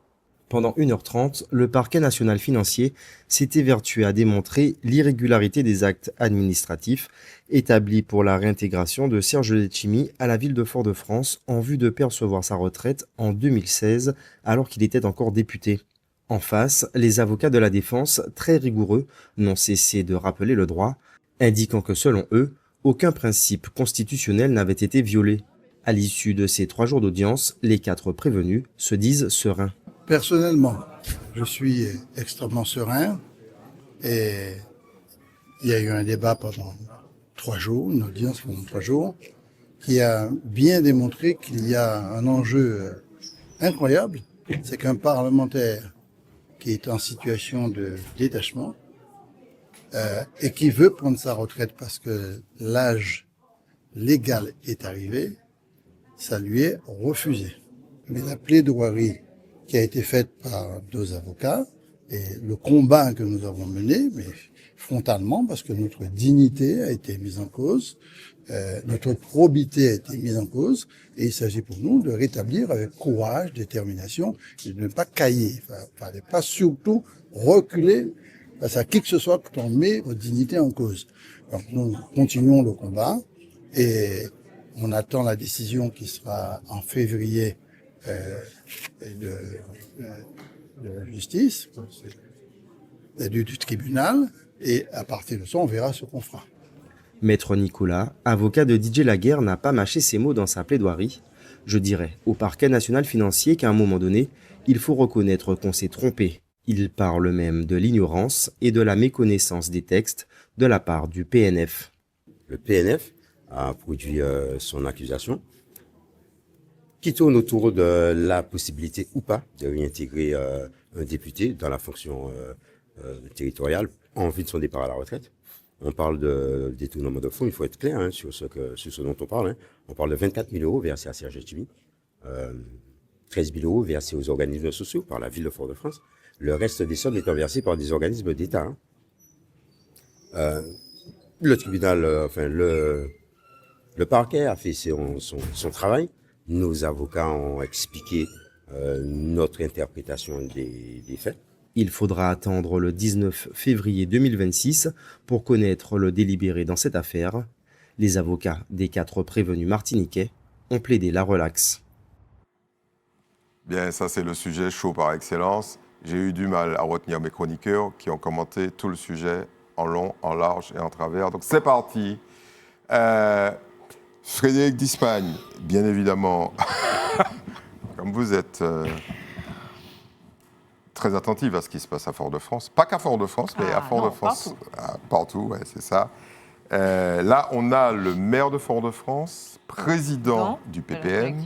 Pendant 1h30, le parquet national financier s'est évertué à démontrer l'irrégularité des actes administratifs établis pour la réintégration de Serge Letchimy à la ville de Fort-de-France en vue de percevoir sa retraite en 2016 alors qu'il était encore député. En face, les avocats de la défense, très rigoureux, n'ont cessé de rappeler le droit, indiquant que selon eux, aucun principe constitutionnel n'avait été violé. À l'issue de ces 3 jours d'audience, les 4 prévenus se disent sereins. Personnellement, je suis extrêmement serein et il y a eu un débat pendant 3 jours, une audience pendant 3 jours, qui a bien démontré qu'il y a un enjeu incroyable, c'est qu'un parlementaire qui est en situation de détachement et qui veut prendre sa retraite parce que l'âge légal est arrivé, ça lui est refusé. Mais la plaidoirie qui a été faite par 2 avocats et le combat que nous avons mené, mais frontalement, parce que notre dignité a été mise en cause, notre probité a été mise en cause, et il s'agit pour nous de rétablir avec courage, détermination, et de ne pas cailler. Il ne fallait pas surtout reculer face à qui que ce soit quand on met votre dignité en cause. Donc nous continuons le combat, et on attend la décision qui sera en février de la justice, du tribunal, et à partir de ça, on verra ce qu'on fera. Maître Nicolas, avocat de Didier Laguerre, n'a pas mâché ses mots dans sa plaidoirie. Je dirais au parquet national financier qu'à un moment donné, il faut reconnaître qu'on s'est trompé. Il parle même de l'ignorance et de la méconnaissance des textes de la part du PNF. Le PNF a produit son accusation qui tourne autour de la possibilité ou pas de réintégrer un député dans la fonction territoriale en vue de son départ à la retraite. On parle de détournement de fonds, il faut être clair sur ce dont on parle. On parle de 24 000 euros versés à Serge Letchimy, 13 000 euros versés aux organismes sociaux par la ville de Fort-de-France, le reste des sommes étant versées par des organismes d'État. Le tribunal, le parquet a fait son travail. Nos avocats ont expliqué notre interprétation des faits. Il faudra attendre le 19 février 2026 pour connaître le délibéré dans cette affaire. Les avocats des 4 prévenus martiniquais ont plaidé la relaxe. Bien, ça c'est le sujet chaud par excellence. J'ai eu du mal à retenir mes chroniqueurs qui ont commenté tout le sujet en long, en large et en travers. Donc c'est parti. Frédéric d'Ispagne, bien évidemment, comme vous êtes très attentive à ce qui se passe à Fort-de-France. Pas qu'à Fort-de-France, mais à Fort-de-France. Partout, ouais, c'est ça. Là, on a le maire de Fort-de-France, président du PPM.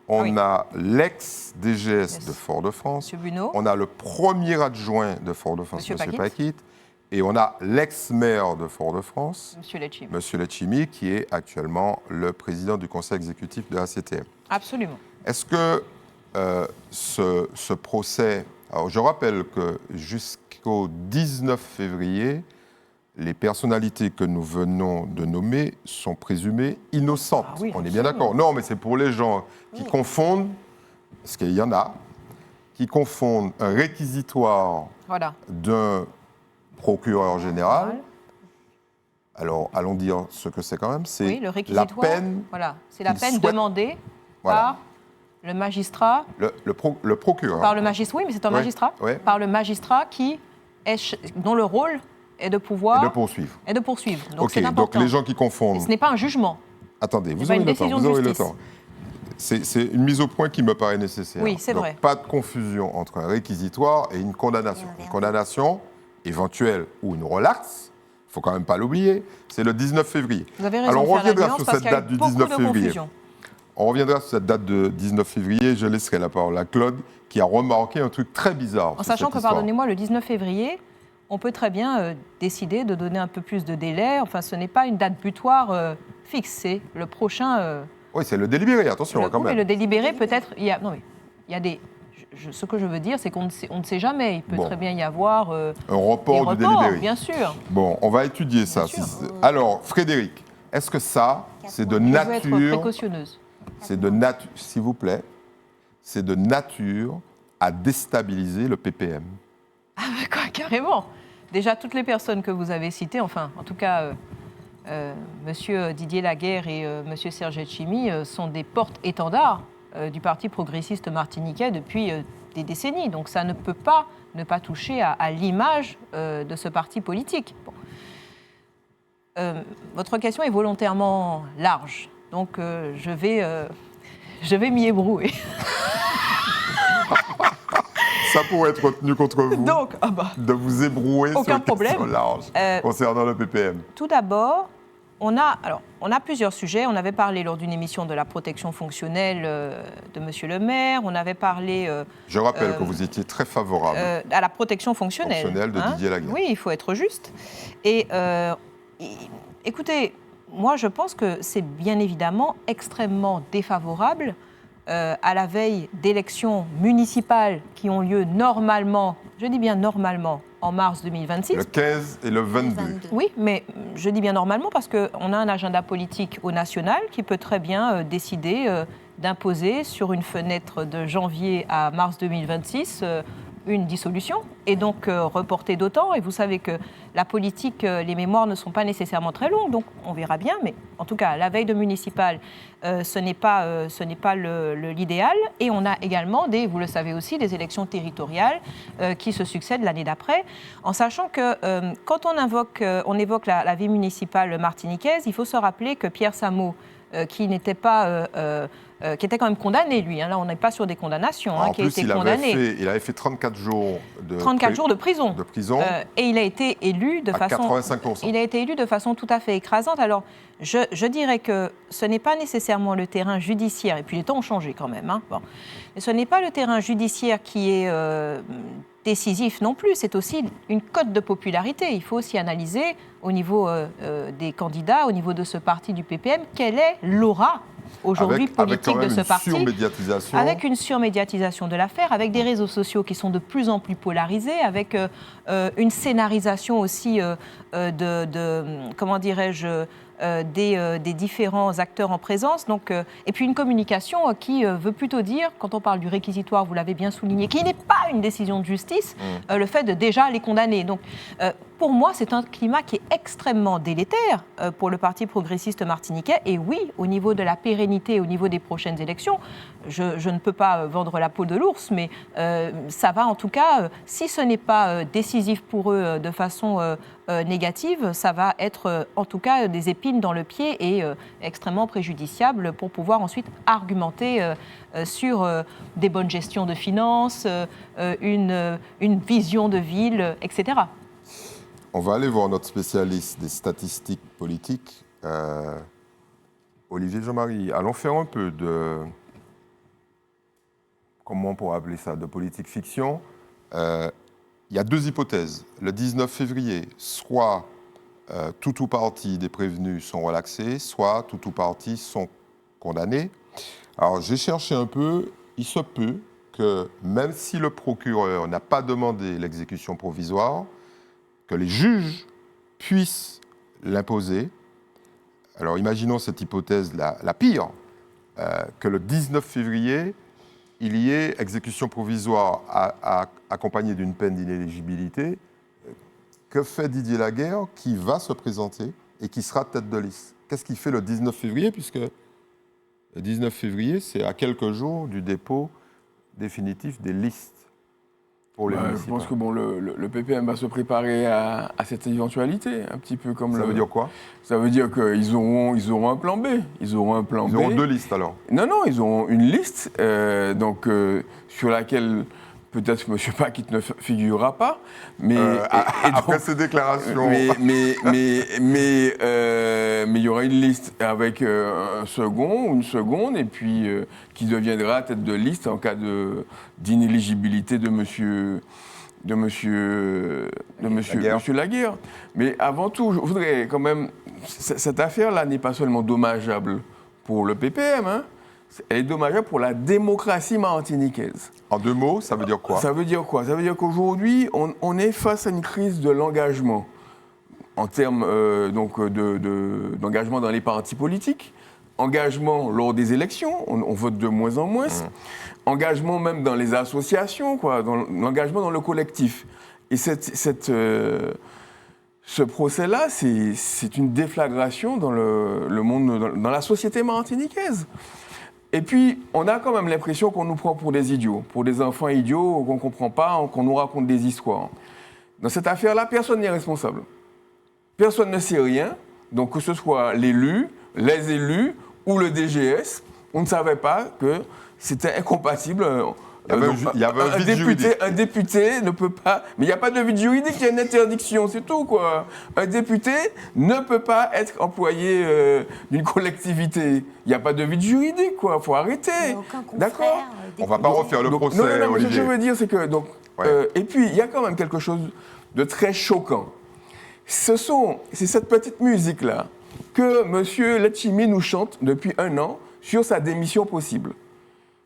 On a l'ex-DGS de Fort-de-France. On a le premier adjoint de Fort-de-France, M. Paquit. Et on a l'ex-maire de Fort-de-France, M. Letchimy, qui est actuellement le président du conseil exécutif de la CTM. Absolument. Est-ce que ce procès... Alors, je rappelle que jusqu'au 19 février, les personnalités que nous venons de nommer sont présumées innocentes. Ah oui, on est bien d'accord. Non, mais c'est pour les gens qui confondent, parce qu'il y en a, qui confondent un réquisitoire d'un procureur général. Alors, allons dire ce que c'est quand même. C'est la peine. Voilà, c'est la peine demandée par le magistrat. Le procureur. Par le magistrat, oui, mais c'est un magistrat. Oui. Par le magistrat dont le rôle est de pouvoir. Et de poursuivre. Et de poursuivre. Donc ok, c'est important. Donc les gens qui confondent. Ce n'est pas un jugement. Attendez, vous aurez le temps. C'est une mise au point qui me paraît nécessaire. Oui, c'est vrai. Pas de confusion entre un réquisitoire et une condamnation. Une condamnation éventuelle ou une relaxe, il ne faut quand même pas l'oublier, c'est le 19 février. Vous avez raison. Alors on reviendra sur cette date du 19 février. On reviendra sur cette date de 19 février. Je laisserai la parole à Claude, qui a remarqué un truc très bizarre. En sachant que, pardonnez-moi, le 19 février, on peut très bien décider de donner un peu plus de délai. Enfin, ce n'est pas une date butoir fixe, c'est le prochain... Oui, c'est le délibéré, attention, quand même. Mais le délibéré, peut-être... il y a des... ce que je veux dire, c'est qu'on ne sait jamais. Il peut très bien y avoir... un report du délibéré. Bien sûr. Bon, on va étudier ça. Alors, Frédéric, est-ce que ça, c'est de nature... Je veux être précautionneuse. C'est de nature, s'il vous plaît, c'est de nature à déstabiliser le PPM. Ah ben quoi, carrément. Déjà, toutes les personnes que vous avez citées, enfin, en tout cas, Monsieur Didier Laguerre et Monsieur Serge Letchimy sont des porte-étendards du Parti progressiste martiniquais depuis des décennies. Donc ça ne peut pas ne pas toucher à l'image de ce parti politique. Bon. Votre question est volontairement large. Donc, je vais m'y ébrouer. Ça pourrait être retenu contre vous. Donc, de vous ébrouer sur une question large concernant le PPM. Tout d'abord, on a plusieurs sujets. On avait parlé lors d'une émission de la protection fonctionnelle de Monsieur le maire. On avait parlé... je rappelle que vous étiez très favorable à la protection fonctionnelle. De Didier Laguerre. Oui, il faut être juste. Et écoutez... Moi, je pense que c'est bien évidemment extrêmement défavorable à la veille d'élections municipales qui ont lieu normalement, je dis bien normalement, en mars 2026. Le 15 et le 22. Oui, mais je dis bien normalement parce qu'on a un agenda politique au national qui peut très bien décider d'imposer sur une fenêtre de janvier à mars 2026 une dissolution et donc reporter d'autant. Et vous savez que la politique, les mémoires ne sont pas nécessairement très longues, donc on verra bien. Mais en tout cas, la veille de municipal, ce n'est pas l'idéal. Et on a également, vous le savez aussi, des élections territoriales qui se succèdent l'année d'après, en sachant que quand on évoque la vie municipale martiniquaise, il faut se rappeler que Pierre Sameau, qui n'était pas... qui était quand même condamné, lui. Là, on n'est pas sur des condamnations. Qui a été condamné. Il avait fait 34 jours de prison. Et il a été élu de façon... 85%. Il a été élu de façon tout à fait écrasante. Alors, je dirais que ce n'est pas nécessairement le terrain judiciaire, et puis les temps ont changé quand même. Bon. Mais ce n'est pas le terrain judiciaire qui est décisif non plus, c'est aussi une cote de popularité. Il faut aussi analyser au niveau des candidats, au niveau de ce parti du PPM, quelle est l'aura aujourd'hui politique de ce parti, avec une surmédiatisation de l'affaire, avec des réseaux sociaux qui sont de plus en plus polarisés, avec une scénarisation aussi comment dirais-je, des différents acteurs en présence, et puis une communication qui veut plutôt dire, quand on parle du réquisitoire, vous l'avez bien souligné, qui n'est pas une décision de justice, le fait de déjà les condamner. Donc, pour moi, c'est un climat qui est extrêmement délétère pour le Parti progressiste martiniquais. Et oui, au niveau de la pérennité, au niveau des prochaines élections, je ne peux pas vendre la peau de l'ours, mais ça va en tout cas, si ce n'est pas décisif pour eux de façon négative, ça va être en tout cas des épines dans le pied et extrêmement préjudiciable pour pouvoir ensuite argumenter sur des bonnes gestions de finances, une vision de ville, etc. On va aller voir notre spécialiste des statistiques politiques, Olivier Jean-Marie. Allons faire un peu de, comment on pourrait appeler ça, de politique fiction. Il y a deux hypothèses. Le 19 février, soit tout ou partie des prévenus sont relaxés, soit tout ou partie sont condamnés. Alors j'ai cherché un peu, il se peut que même si le procureur n'a pas demandé l'exécution provisoire, que les juges puissent l'imposer. Alors imaginons cette hypothèse la pire, que le 19 février, il y ait exécution provisoire accompagnée d'une peine d'inéligibilité. Que fait Didier Laguerre qui va se présenter et qui sera tête de liste? Qu'est-ce qu'il fait le 19 février? Puisque le 19 février, c'est à quelques jours du dépôt définitif des listes. Je pense que le PPM va se préparer à cette éventualité, un petit peu comme Ça veut dire quoi? Ça veut dire qu'ils auront un plan B. Ils auront deux listes alors? Non, ils auront une liste sur laquelle peut-être que M. Paquet ne figurera pas. Mais, après ces déclarations. Mais il y aura une liste avec un second ou une seconde, et puis qui deviendra tête de liste en cas d'inéligibilité de monsieur Laguerre. Mais avant tout, je voudrais quand même... Cette affaire-là n'est pas seulement dommageable pour le PPM, hein. Elle est dommageable pour la démocratie martiniquaise. En deux mots, ça veut dire quoi? Ça veut dire quoi? Ça veut dire qu'aujourd'hui, on est face à une crise de l'engagement, en termes d'engagement dans les partis politiques, engagement lors des élections, on vote de moins en moins, engagement même dans les associations, l'engagement dans le collectif. Et ce procès-là, c'est une déflagration dans le monde, dans la société martiniquaise. Et puis, on a quand même l'impression qu'on nous prend pour des idiots, pour des enfants idiots qu'on ne comprend pas, qu'on nous raconte des histoires. Dans cette affaire-là, personne n'est responsable. Personne ne sait rien. Donc, que ce soit l'élu, les élus ou le DGS, on ne savait pas que c'était incompatible. Il y avait un vide juridique. Un député ne peut pas... Mais il n'y a pas de vide juridique, il y a une interdiction, c'est tout, quoi. Un député ne peut pas être employé d'une collectivité. Il n'y a pas de vide juridique, quoi. Il faut arrêter. D'accord? On ne va pas refaire le procès, non, Olivier. Ce que je veux dire, c'est que... et puis, il y a quand même quelque chose de très choquant. C'est cette petite musique-là que M. Letchimy nous chante depuis 1 an sur sa démission possible.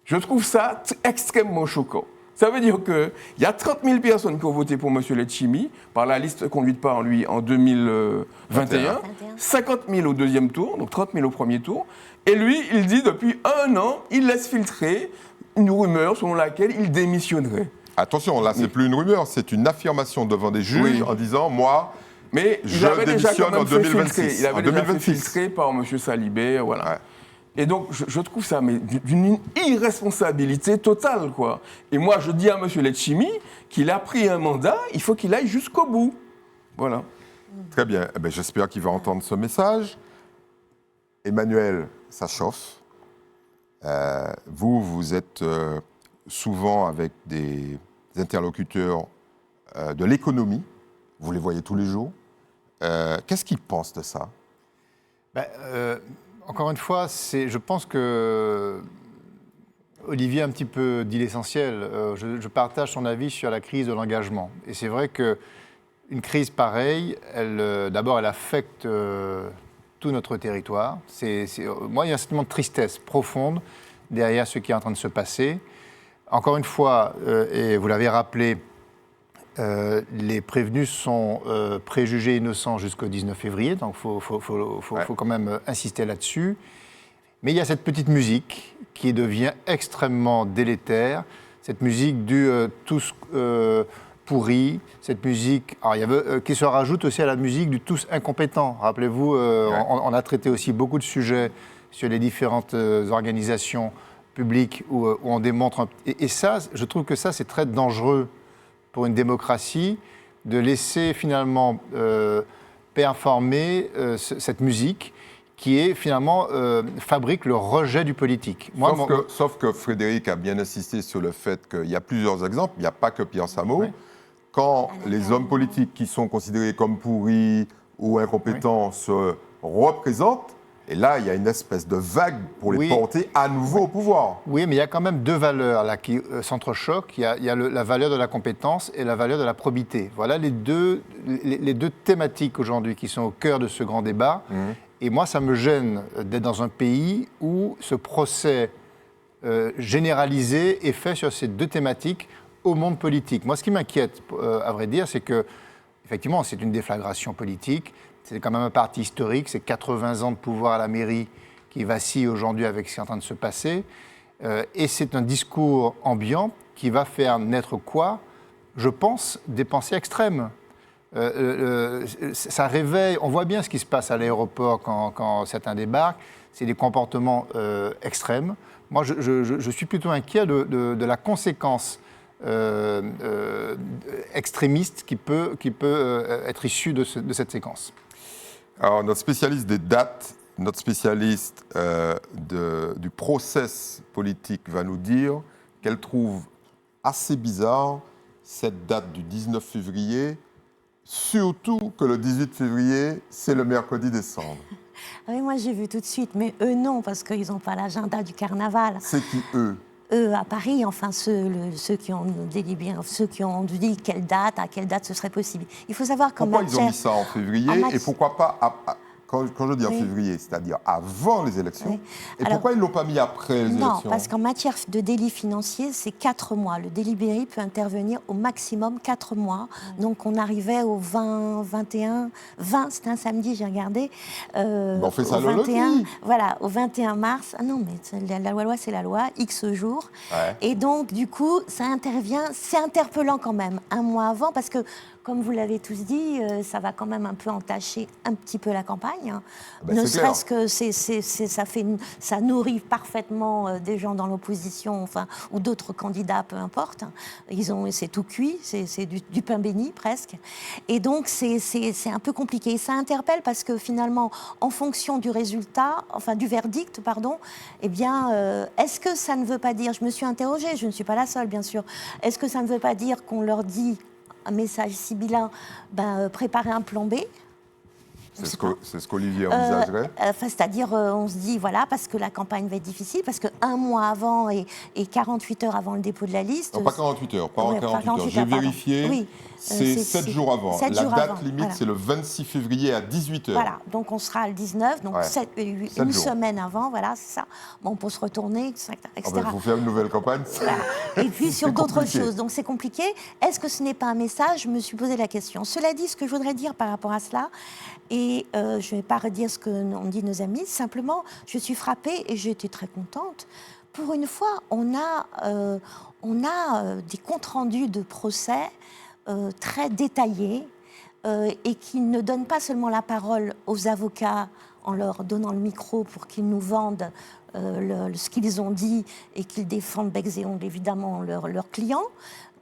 Je trouve ça extrêmement choquant. Ça veut dire qu'il y a 30 000 personnes qui ont voté pour M. Letchimy par la liste conduite par lui en 2021, 50 000 au deuxième tour, donc 30 000 au premier tour. Et lui, il dit depuis 1 an, il laisse filtrer une rumeur selon laquelle il démissionnerait. Attention, là, c'est plus une rumeur, c'est une affirmation devant des juges en disant, moi, je démissionne en 2026. Il avait déjà fait filtrer par M. Salibert, voilà. Ouais. Et donc, je trouve ça d'une irresponsabilité totale, quoi. Et moi, je dis à M. Letchimy qu'il a pris un mandat, il faut qu'il aille jusqu'au bout. Voilà. Très bien. Eh bien, j'espère qu'il va entendre ce message. Emmanuel, ça chauffe. Vous êtes souvent avec des interlocuteurs de l'économie. Vous les voyez tous les jours. Qu'est-ce qu'ils pensent de ça? Encore une fois, je pense que Olivier a un petit peu dit l'essentiel. Je partage son avis sur la crise de l'engagement. Et c'est vrai qu'une crise pareille, d'abord, elle affecte tout notre territoire. Moi, il y a un sentiment de tristesse profonde derrière ce qui est en train de se passer. Encore une fois, et vous l'avez rappelé, les prévenus sont préjugés innocents jusqu'au 19 février, donc il faut quand même insister là-dessus. Mais il y a cette petite musique qui devient extrêmement délétère, cette musique du tous pourri, cette musique qui se rajoute aussi à la musique du tous incompétent. Rappelez-vous, on a traité aussi beaucoup de sujets sur les différentes organisations publiques où on démontre... Et ça, je trouve que ça, c'est très dangereux pour une démocratie, de laisser finalement performer cette musique qui est finalement fabrique le rejet du politique. Sauf que Frédéric a bien insisté sur le fait qu'il y a plusieurs exemples, il n'y a pas que Pierre Samo. Oui. Quand les hommes politiques qui sont considérés comme pourris ou incompétents se représentent, et là, il y a une espèce de vague pour les porter à nouveau au pouvoir. Oui, mais il y a quand même deux valeurs là, qui s'entrechoquent. Il y a la valeur de la compétence et la valeur de la probité. Voilà les deux thématiques aujourd'hui qui sont au cœur de ce grand débat. Et moi, ça me gêne d'être dans un pays où ce procès généralisé est fait sur ces deux thématiques au monde politique. Moi, ce qui m'inquiète, à vrai dire, c'est que, effectivement, c'est une déflagration politique. C'est quand même un parti historique, c'est 80 ans de pouvoir à la mairie qui vacille aujourd'hui avec ce qui est en train de se passer. Et c'est un discours ambiant qui va faire naître quoi ? Je pense des pensées extrêmes. Ça réveille, on voit bien ce qui se passe à l'aéroport quand certains débarquent, c'est des comportements extrêmes. Moi, je suis plutôt inquiet de la conséquence extrémiste qui peut être issue de cette séquence. Alors, notre spécialiste des dates, notre spécialiste du process politique va nous dire qu'elle trouve assez bizarre cette date du 19 février, surtout que le 18 février, c'est le mercredi décembre. Oui, moi j'ai vu tout de suite, mais eux non, parce qu'ils n'ont pas l'agenda du carnaval. C'est qui eux ? Eux à Paris, enfin ceux qui ont délibéré, ceux qui ont dit à quelle date ce serait possible. Il faut savoir qu'en pourquoi ils ont mis ça en février et pourquoi pas quand je dis en février, c'est-à-dire avant les élections. Oui. Et pourquoi ils ne l'ont pas mis après les élections ? Non, parce qu'en matière de délit financier, c'est 4 mois. Le délibéré peut intervenir au maximum 4 mois. Donc on arrivait au 20, c'était un samedi, j'ai regardé. On fait ça au le 21, voilà, au 21 mars. Ah non, mais la loi, c'est la loi, X jours. Ouais. Et donc, du coup, ça intervient, c'est interpellant quand même, un mois avant, parce que comme vous l'avez tous dit, ça va quand même un peu entacher un petit peu la campagne. Ben, ne serait-ce que ça nourrit parfaitement des gens dans l'opposition, enfin, ou d'autres candidats, peu importe. C'est tout cuit, c'est du pain béni presque. Et donc c'est un peu compliqué. Et ça interpelle parce que finalement, en fonction du résultat, enfin du verdict, pardon, eh bien, est-ce que ça ne veut pas dire, je me suis interrogée, je ne suis pas la seule bien sûr, est-ce que ça ne veut pas dire qu'on leur dit un message sibyllin, préparer un plan B. C'est ce qu'Olivier envisagerait. C'est-à-dire, on se dit, voilà, parce que la campagne va être difficile, parce qu'un mois avant et 48 heures avant le dépôt de la liste... Non, pas 48 heures, pas 48 heures. J'ai vérifié, oui, c'est 7 jours avant. La date limite, voilà. C'est le 26 février à 18 heures. Voilà, donc on sera le 19, donc une semaine avant, voilà, c'est ça. Bon, on peut se retourner, etc. Il faut faire une nouvelle campagne. Voilà. Et puis sur d'autres choses, donc c'est compliqué. Est-ce que ce n'est pas un message ? Je me suis posé la question. Cela dit, ce que je voudrais dire par rapport à cela, et je ne vais pas redire ce qu'ont dit nos amis, simplement, je suis frappée et j'ai été très contente. Pour une fois, on a des comptes rendus de procès très détaillés et qui ne donnent pas seulement la parole aux avocats en leur donnant le micro pour qu'ils nous vendent ce qu'ils ont dit et qu'ils défendent bec et ongles, évidemment, leurs clients,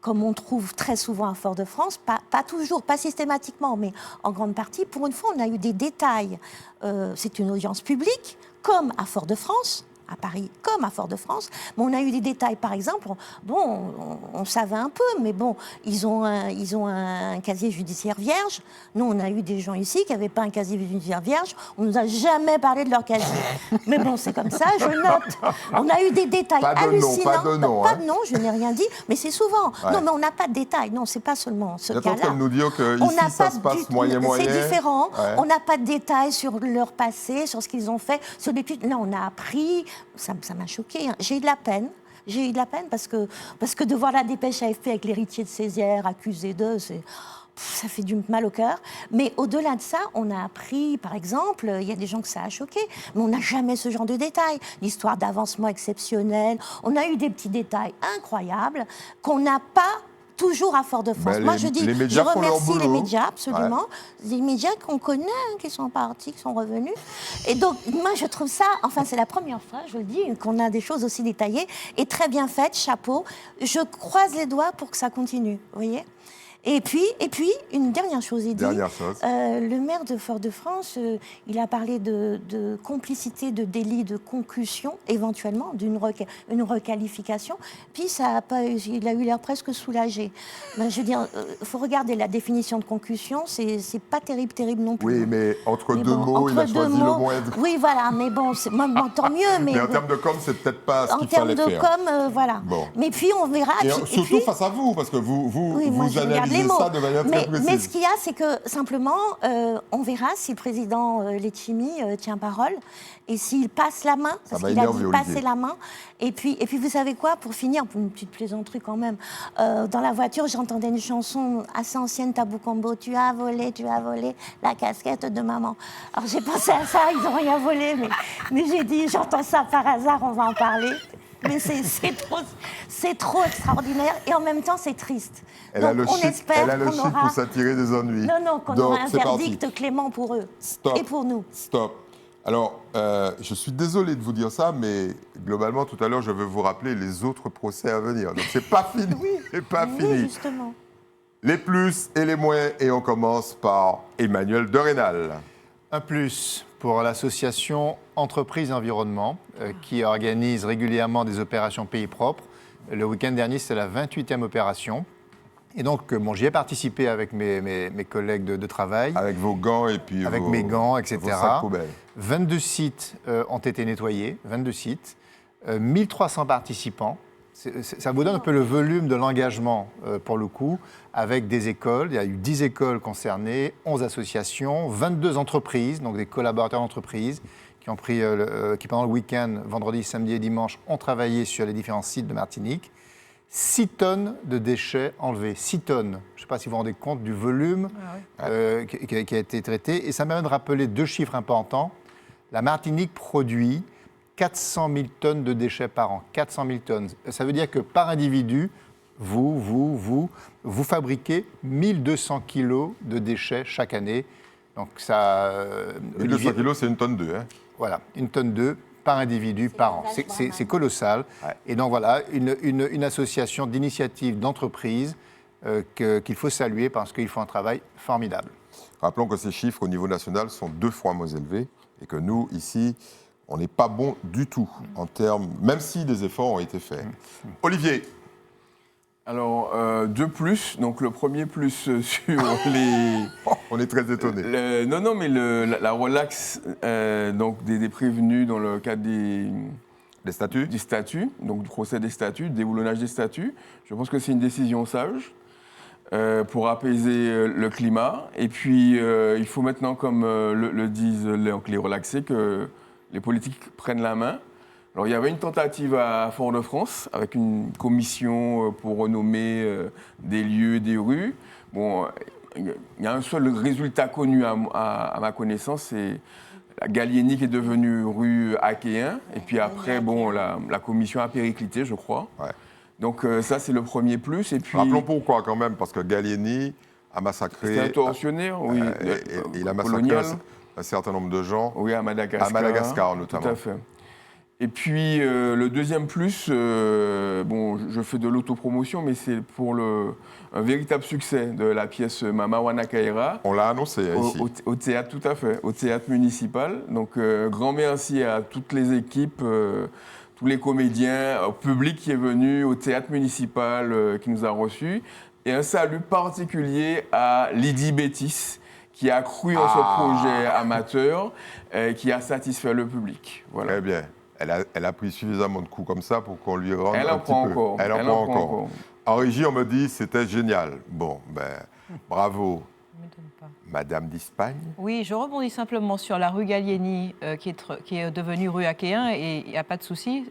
comme on trouve très souvent à Fort-de-France, pas toujours, pas systématiquement, mais en grande partie. Pour une fois, on a eu des détails. C'est une audience publique, comme à Fort-de-France, à Paris comme à Fort-de-France. Mais on a eu des détails, par exemple, bon, on savait un peu, mais bon, ils ont un casier judiciaire vierge. Nous, on a eu des gens ici qui n'avaient pas un casier judiciaire vierge. On nous a jamais parlé de leur casier. Mais bon, c'est comme ça, je note. On a eu des détails hallucinants. Pas de nom, pas de nom, je n'ai rien dit, mais c'est souvent. Ouais. Non, mais on n'a pas de détails. Non, c'est pas seulement ce cas-là. Vous êtes en train de nous dire qu'ici, ça se passe moyen. C'est différent. Ouais. On n'a pas de détails sur leur passé, sur ce qu'ils ont fait, sur des petites... Là, on a appris. Ça m'a choquée. Hein. J'ai eu de la peine. J'ai eu de la peine parce que de voir la dépêche AFP avec l'héritier de Césaire accusé d'eux, ça fait du mal au cœur. Mais au-delà de ça, on a appris, par exemple, il y a des gens que ça a choqué, mais on n'a jamais ce genre de détails. L'histoire d'avancement exceptionnel. On a eu des petits détails incroyables qu'on n'a pas toujours à Fort-de-France. Moi, je dis, je remercie les médias, absolument. Ouais. Les médias qu'on connaît, qui sont partis, qui sont revenus. Et donc, moi, je trouve ça, enfin, c'est la première fois, je le dis, qu'on a des choses aussi détaillées et très bien faites, chapeau. Je croise les doigts pour que ça continue, vous voyez ? Et puis, une dernière chose, il dit, le maire de Fort-de-France, il a parlé de complicité, de délit de concussion, éventuellement, une requalification, puis il a eu l'air presque soulagé. Ben, je veux dire, il faut regarder la définition de concussion, c'est pas terrible non plus. Oui, mais entre deux mots, il a choisi le moindre. Oui, voilà, mais bon, tant mieux. Mais en termes de com', c'est peut-être pas ce qu'il fallait faire. En termes de com', voilà. Bon. Mais puis, on verra. Et surtout face à vous, parce que vous analysez ça de manière très précise. Mais ce qu'il y a, c'est que simplement, on verra si le président Letchimy tient parole et s'il passe la main, parce qu'il a dit passer la main. Et puis, vous savez quoi, pour finir, pour une petite plaisanterie quand même, dans la voiture, j'entendais une chanson assez ancienne, Tabou Combo, tu as volé la casquette de maman. Alors j'ai pensé à ça, ils n'ont rien volé, mais j'ai dit, j'entends ça par hasard, on va en parler. Mais c'est trop extraordinaire et en même temps c'est triste. Elle a le chic pour s'attirer des ennuis. Non, qu'on aura un verdict clément pour eux et pour nous. Stop. Alors, je suis désolé de vous dire ça, mais globalement, tout à l'heure, je veux vous rappeler les autres procès à venir. Donc, c'est pas fini. C'est pas fini. Justement. Les plus et les moins, et on commence par Emmanuel de Rênal. Un plus pour l'association Entreprises Environnement, qui organise régulièrement des opérations pays propres. Le week-end dernier, c'était la 28e opération. Et donc, j'y ai participé avec mes collègues de travail. Avec vos gants et puis avec mes gants, etc. Vos sacs poubelles. 22 sites ont été nettoyés, 22 sites, 1300 participants. Ça vous donne un peu le volume de l'engagement, pour le coup, avec des écoles. Il y a eu 10 écoles concernées, 11 associations, 22 entreprises, donc des collaborateurs d'entreprises, qui pendant le week-end, vendredi, samedi et dimanche, ont travaillé sur les différents sites de Martinique. 6 tonnes de déchets enlevés. 6 tonnes. Je ne sais pas si vous vous rendez compte du volume qui a été traité. Et ça me permet de rappeler 2 chiffres importants. La Martinique produit 400 000 tonnes de déchets par an. 400 000 tonnes. Ça veut dire que par individu, vous fabriquez 1200 kilos de déchets chaque année. Donc ça... 1200 kilos, c'est 1,2 tonne. Hein. Voilà, 1,2 tonne par individu par an. C'est colossal. Ouais. Et donc voilà, une association d'initiatives d'entreprises qu'il faut saluer parce qu'ils font un travail formidable. Rappelons que ces chiffres au niveau national sont 2 fois moins élevés et que nous, ici, on n'est pas bon du tout en termes, même si des efforts ont été faits. Olivier. Alors, 2 plus. Donc, le premier plus sur les... On est très étonnés. Non, mais la relaxe donc des prévenus dans le cadre des statuts. Du statut, donc du procès des statuts, du déboulonnage des statuts. Je pense que c'est une décision sage pour apaiser le climat. Et puis, il faut maintenant, comme le disent les relaxés, que les politiques prennent la main. Alors, il y avait une tentative à Fort-de-France avec une commission pour renommer des lieux, des rues. Bon, il y a un seul résultat connu à ma connaissance, c'est la Gallieni qui est devenue rue Achéen. Et puis après, la commission a périclité, je crois. Ouais. Donc ça, c'est le premier plus. Et puis, rappelons pourquoi quand même, parce que Gallieni a massacré... C'est un tortionnaire, oui. Il a massacré un certain nombre de gens. Oui, à Madagascar. À Madagascar, notamment. Tout à fait. Et puis le deuxième plus, bon, je fais de l'autopromotion, mais c'est pour un véritable succès de la pièce Mama Wana Kaira. On l'a annoncé ici. Au théâtre, tout à fait, au théâtre municipal. Donc grand merci à toutes les équipes, tous les comédiens, au public qui est venu, au théâtre municipal qui nous a reçus. Et un salut particulier à Lydie Bétis, qui a cru en ce projet amateur, qui a satisfait le public. Voilà. Très bien. Elle a pris suffisamment de coups comme ça pour qu'on lui rende Elle un en petit prend peu. encore. Elle en prend encore. En régie, on me dit c'était génial. Bon, ben, bravo. Madame d'Espagne. Oui, je rebondis simplement sur la rue Gallieni qui est devenue rue Achéen et il n'y a pas de souci.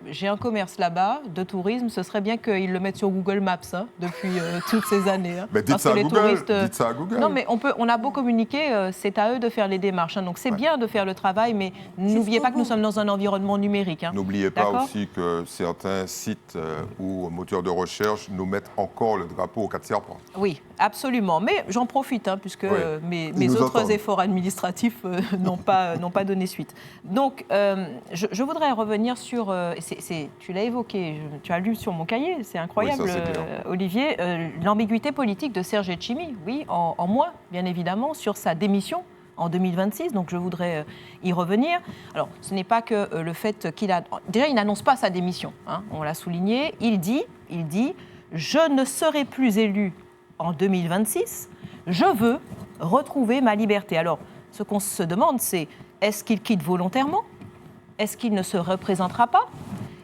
J'ai un commerce là-bas de tourisme. Ce serait bien qu'ils le mettent sur Google Maps depuis toutes ces années. Hein, mais dites ça, dites ça à Google. Non, mais on a beau communiquer, c'est à eux de faire les démarches. Hein, donc c'est bien de faire le travail, mais n'oubliez pas que nous sommes dans un environnement numérique. Hein. N'oubliez pas aussi que certains sites ou moteurs de recherche nous mettent encore le drapeau aux 4 serpents. Oui, absolument. Mais j'en profite, hein, puisque mes autres efforts administratifs n'ont pas donné suite. Donc, je voudrais revenir sur... tu l'as évoqué, tu as lu sur mon cahier, c'est incroyable, Olivier, l'ambiguïté politique de Serge Etchimi, oui, en moi, bien évidemment, sur sa démission en 2026, donc je voudrais y revenir. Alors, ce n'est pas que le fait qu'il a... Déjà, il n'annonce pas sa démission, hein, on l'a souligné. Il dit, je ne serai plus élu en 2026, je veux retrouver ma liberté. Alors, ce qu'on se demande, c'est est-ce qu'il quitte volontairement ? Est-ce qu'il ne se représentera pas ?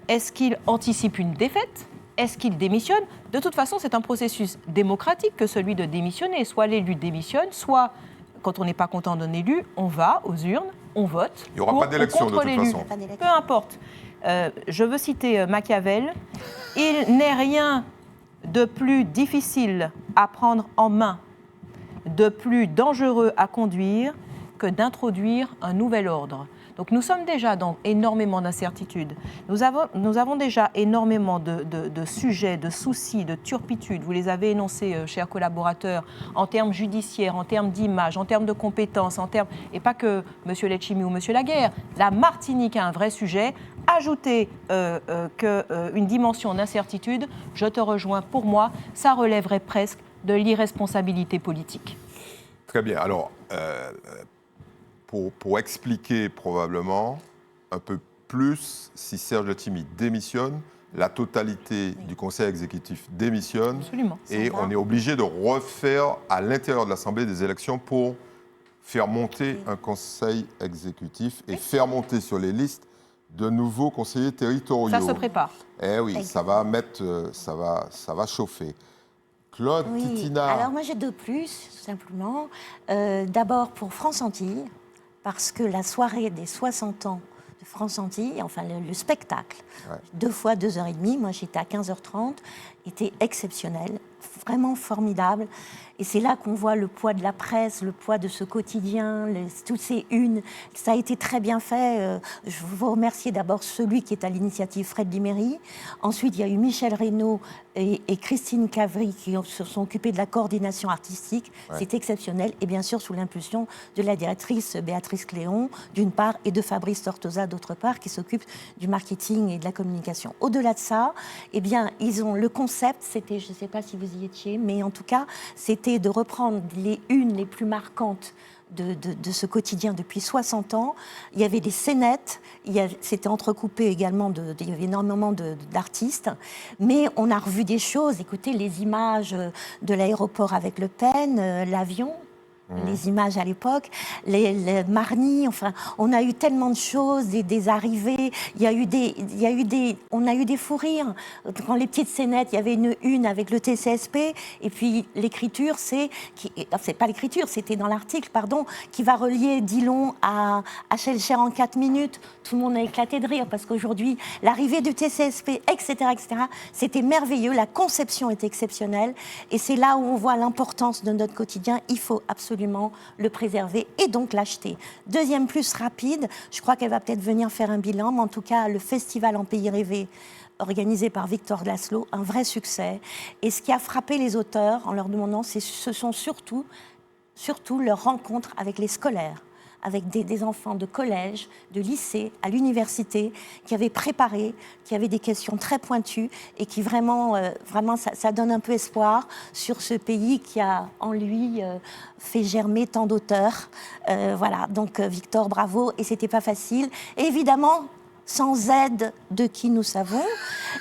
Est-ce qu'il anticipe une défaite ? Est-ce qu'il démissionne ? De toute façon, c'est un processus démocratique que celui de démissionner. Soit l'élu démissionne, soit, quand on n'est pas content d'un élu, on va aux urnes, on vote. Il n'y aura pas d'élection de toute façon. Peu importe. Je veux citer Machiavel. Il n'est rien de plus difficile à prendre en main, de plus dangereux à conduire que d'introduire un nouvel ordre. Donc nous sommes déjà dans énormément d'incertitudes. Nous avons déjà énormément de sujets, de soucis, de turpitudes. Vous les avez énoncés, chers collaborateurs, en termes judiciaires, en termes d'image, en termes de compétences, et pas que M. Letchimy ou M. Laguerre. La Martinique a un vrai sujet. Ajoutez qu'une dimension d'incertitude, je te rejoins, pour moi, ça relèverait presque de l'irresponsabilité politique. Très bien. Alors, pour expliquer probablement un peu plus, si Serge Letchimy démissionne, la totalité du conseil exécutif démissionne. Absolument. Et on est obligé de refaire à l'intérieur de l'Assemblée des élections pour faire monter un conseil exécutif et faire monter sur les listes de nouveaux conseillers territoriaux. Ça se prépare. Eh oui, ça va chauffer. Claude, oui. Titina. Alors moi j'ai 2 plus, tout simplement. D'abord pour France Antilles, parce que la soirée des 60 ans de France Antilles, enfin le spectacle, 2 fois 2h30, moi j'étais à 15h30, était exceptionnel, vraiment formidable. Et c'est là qu'on voit le poids de la presse, le poids de ce quotidien, toutes ces unes. Ça a été très bien fait. Je veux remercier d'abord celui qui est à l'initiative, Fred Liméry. Ensuite, il y a eu Michel Reynaud et Christine Cavry qui se sont occupés de la coordination artistique. C'est exceptionnel. Et bien sûr, sous l'impulsion de la directrice Béatrice Cléon, d'une part, et de Fabrice Tortosa, d'autre part, qui s'occupe du marketing et de la communication. Au-delà de ça, eh bien, ils ont le concept, c'était, je ne sais pas si vous y étiez, mais en tout cas, c'était de reprendre les unes les plus marquantes de ce quotidien depuis 60 ans. Il y avait des scénettes, c'était entrecoupé également, il y avait énormément d'artistes, mais on a revu des choses. Écoutez, les images de l'aéroport avec Le Pen, l'avion, les images à l'époque, les Marny, enfin, on a eu tellement de choses, des arrivées, on a eu des fous rires. Dans les petites scénettes, il y avait une avec le TCSP, et puis l'écriture, c'est pas l'écriture, c'était dans l'article, pardon, qui va relier Dillon à Schellcher en 4 minutes. Tout le monde a éclaté de rire, parce qu'aujourd'hui, l'arrivée du TCSP, etc., c'était merveilleux, la conception est exceptionnelle, et c'est là où on voit l'importance de notre quotidien. Il faut absolument le préserver et donc l'acheter. Deuxième plus rapide, je crois qu'elle va peut-être venir faire un bilan, mais en tout cas, le festival En Pays Rêvé, organisé par Victor Glaslow, un vrai succès. Et ce qui a frappé les auteurs en leur demandant, ce sont surtout leurs rencontres avec les scolaires, avec des enfants de collège, de lycée, à l'université, qui avaient préparé, qui avaient des questions très pointues et qui vraiment ça donne un peu espoir sur ce pays qui a en lui fait germer tant d'auteurs. Voilà, donc Victor, bravo, et c'était pas facile. Et évidemment, sans aide de qui nous savons.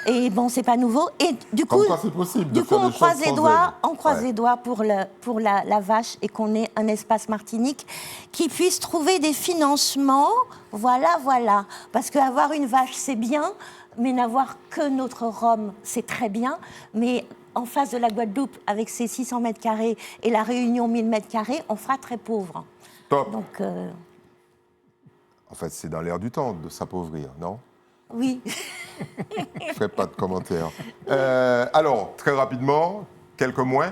Et bon, c'est pas nouveau. Et du coup, c'est possible de du coup faire on des croise choses les sans doigts, aide. on croise les doigts pour la vache et qu'on ait un espace Martinique qui puisse trouver des financements. Voilà. Parce qu'avoir une vache, c'est bien, mais n'avoir que notre Rhum, c'est très bien. Mais en face de la Guadeloupe, avec ses 600 mètres carrés et la Réunion 1000 mètres carrés, on fera très pauvre. Top. Donc, En fait, c'est dans l'air du temps de s'appauvrir, non? oui. Je ne ferai pas de commentaires. Alors, très rapidement, quelques mois.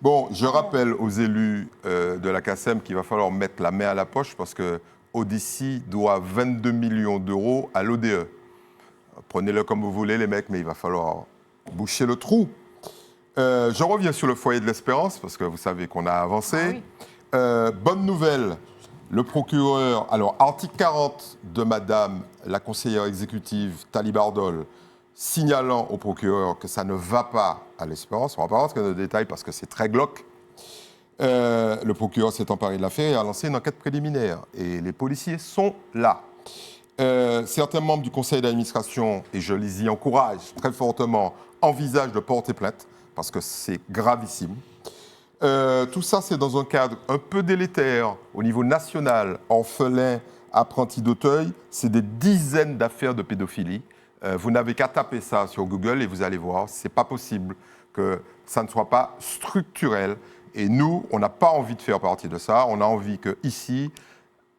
Bon, je rappelle aux élus de la CACEM qu'il va falloir mettre la main à la poche parce que Odyssey doit 22 millions d'euros à l'ODE. Prenez-le comme vous voulez, les mecs, mais il va falloir boucher le trou. Je reviens sur le foyer de l'espérance parce que vous savez qu'on a avancé. Bonne nouvelle. Le procureur, alors article 40 de madame la conseillère exécutive Tali Bardol, signalant au procureur que ça ne va pas à l'espérance, on ne va pas rentrer dans le détail parce que c'est très glauque, le procureur s'est emparé de l'affaire et a lancé une enquête préliminaire. Et les policiers sont là. Certains membres du conseil d'administration, et je les y encourage très fortement, envisagent de porter plainte parce que c'est gravissime. Tout ça, c'est dans un cadre un peu délétère au niveau national. Orphelins, apprentis d'Auteuil, c'est des dizaines d'affaires de pédophilie. Vous n'avez qu'à taper ça sur Google et vous allez voir, c'est pas possible que ça ne soit pas structurel. Et nous, on n'a pas envie de faire partie de ça. On a envie que ici,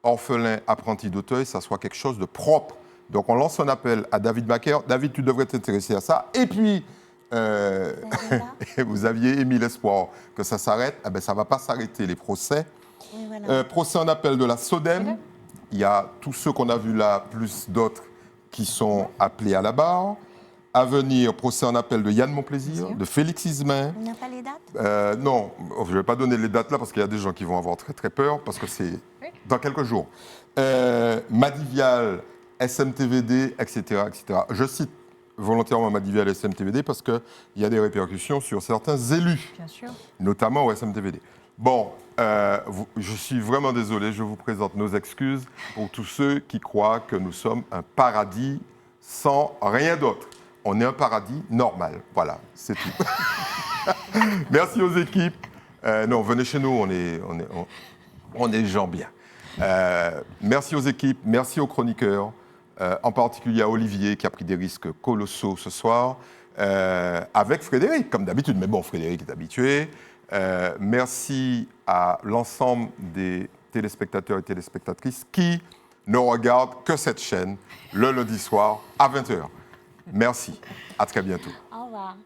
orphelins, apprentis d'Auteuil, ça soit quelque chose de propre. Donc, on lance un appel à David Macaire. David, tu devrais t'intéresser à ça. Et puis, vous aviez émis l'espoir que ça s'arrête. Eh bien, ça ne va pas s'arrêter, les procès. Oui, voilà. Procès en appel de la SODEM. Il y a tous ceux qu'on a vus là, plus d'autres qui sont appelés à la barre. À venir, procès en appel de Yann Monplaisir, de Félix Ismain. On n'a pas les dates? Non, je ne vais pas donner les dates là parce qu'il y a des gens qui vont avoir très très peur parce que c'est dans quelques jours. Madivial, SMTVD, etc., etc. Je cite volontairement Madivial et SMTVD parce qu'il y a des répercussions sur certains élus, Bien sûr. notamment au SMTVD. Bon, je suis vraiment désolé, je vous présente nos excuses pour tous ceux qui croient que nous sommes un paradis sans rien d'autre. On est un paradis normal, voilà, c'est tout. Merci aux équipes. Non, venez chez nous, on est gens bien. Merci aux équipes, merci aux chroniqueurs, en particulier à Olivier qui a pris des risques colossaux ce soir, avec Frédéric, comme d'habitude. Mais bon, Frédéric est habitué. Merci à l'ensemble des téléspectateurs et téléspectatrices qui ne regardent que cette chaîne le lundi soir à 20h. Merci, à très bientôt. Au revoir.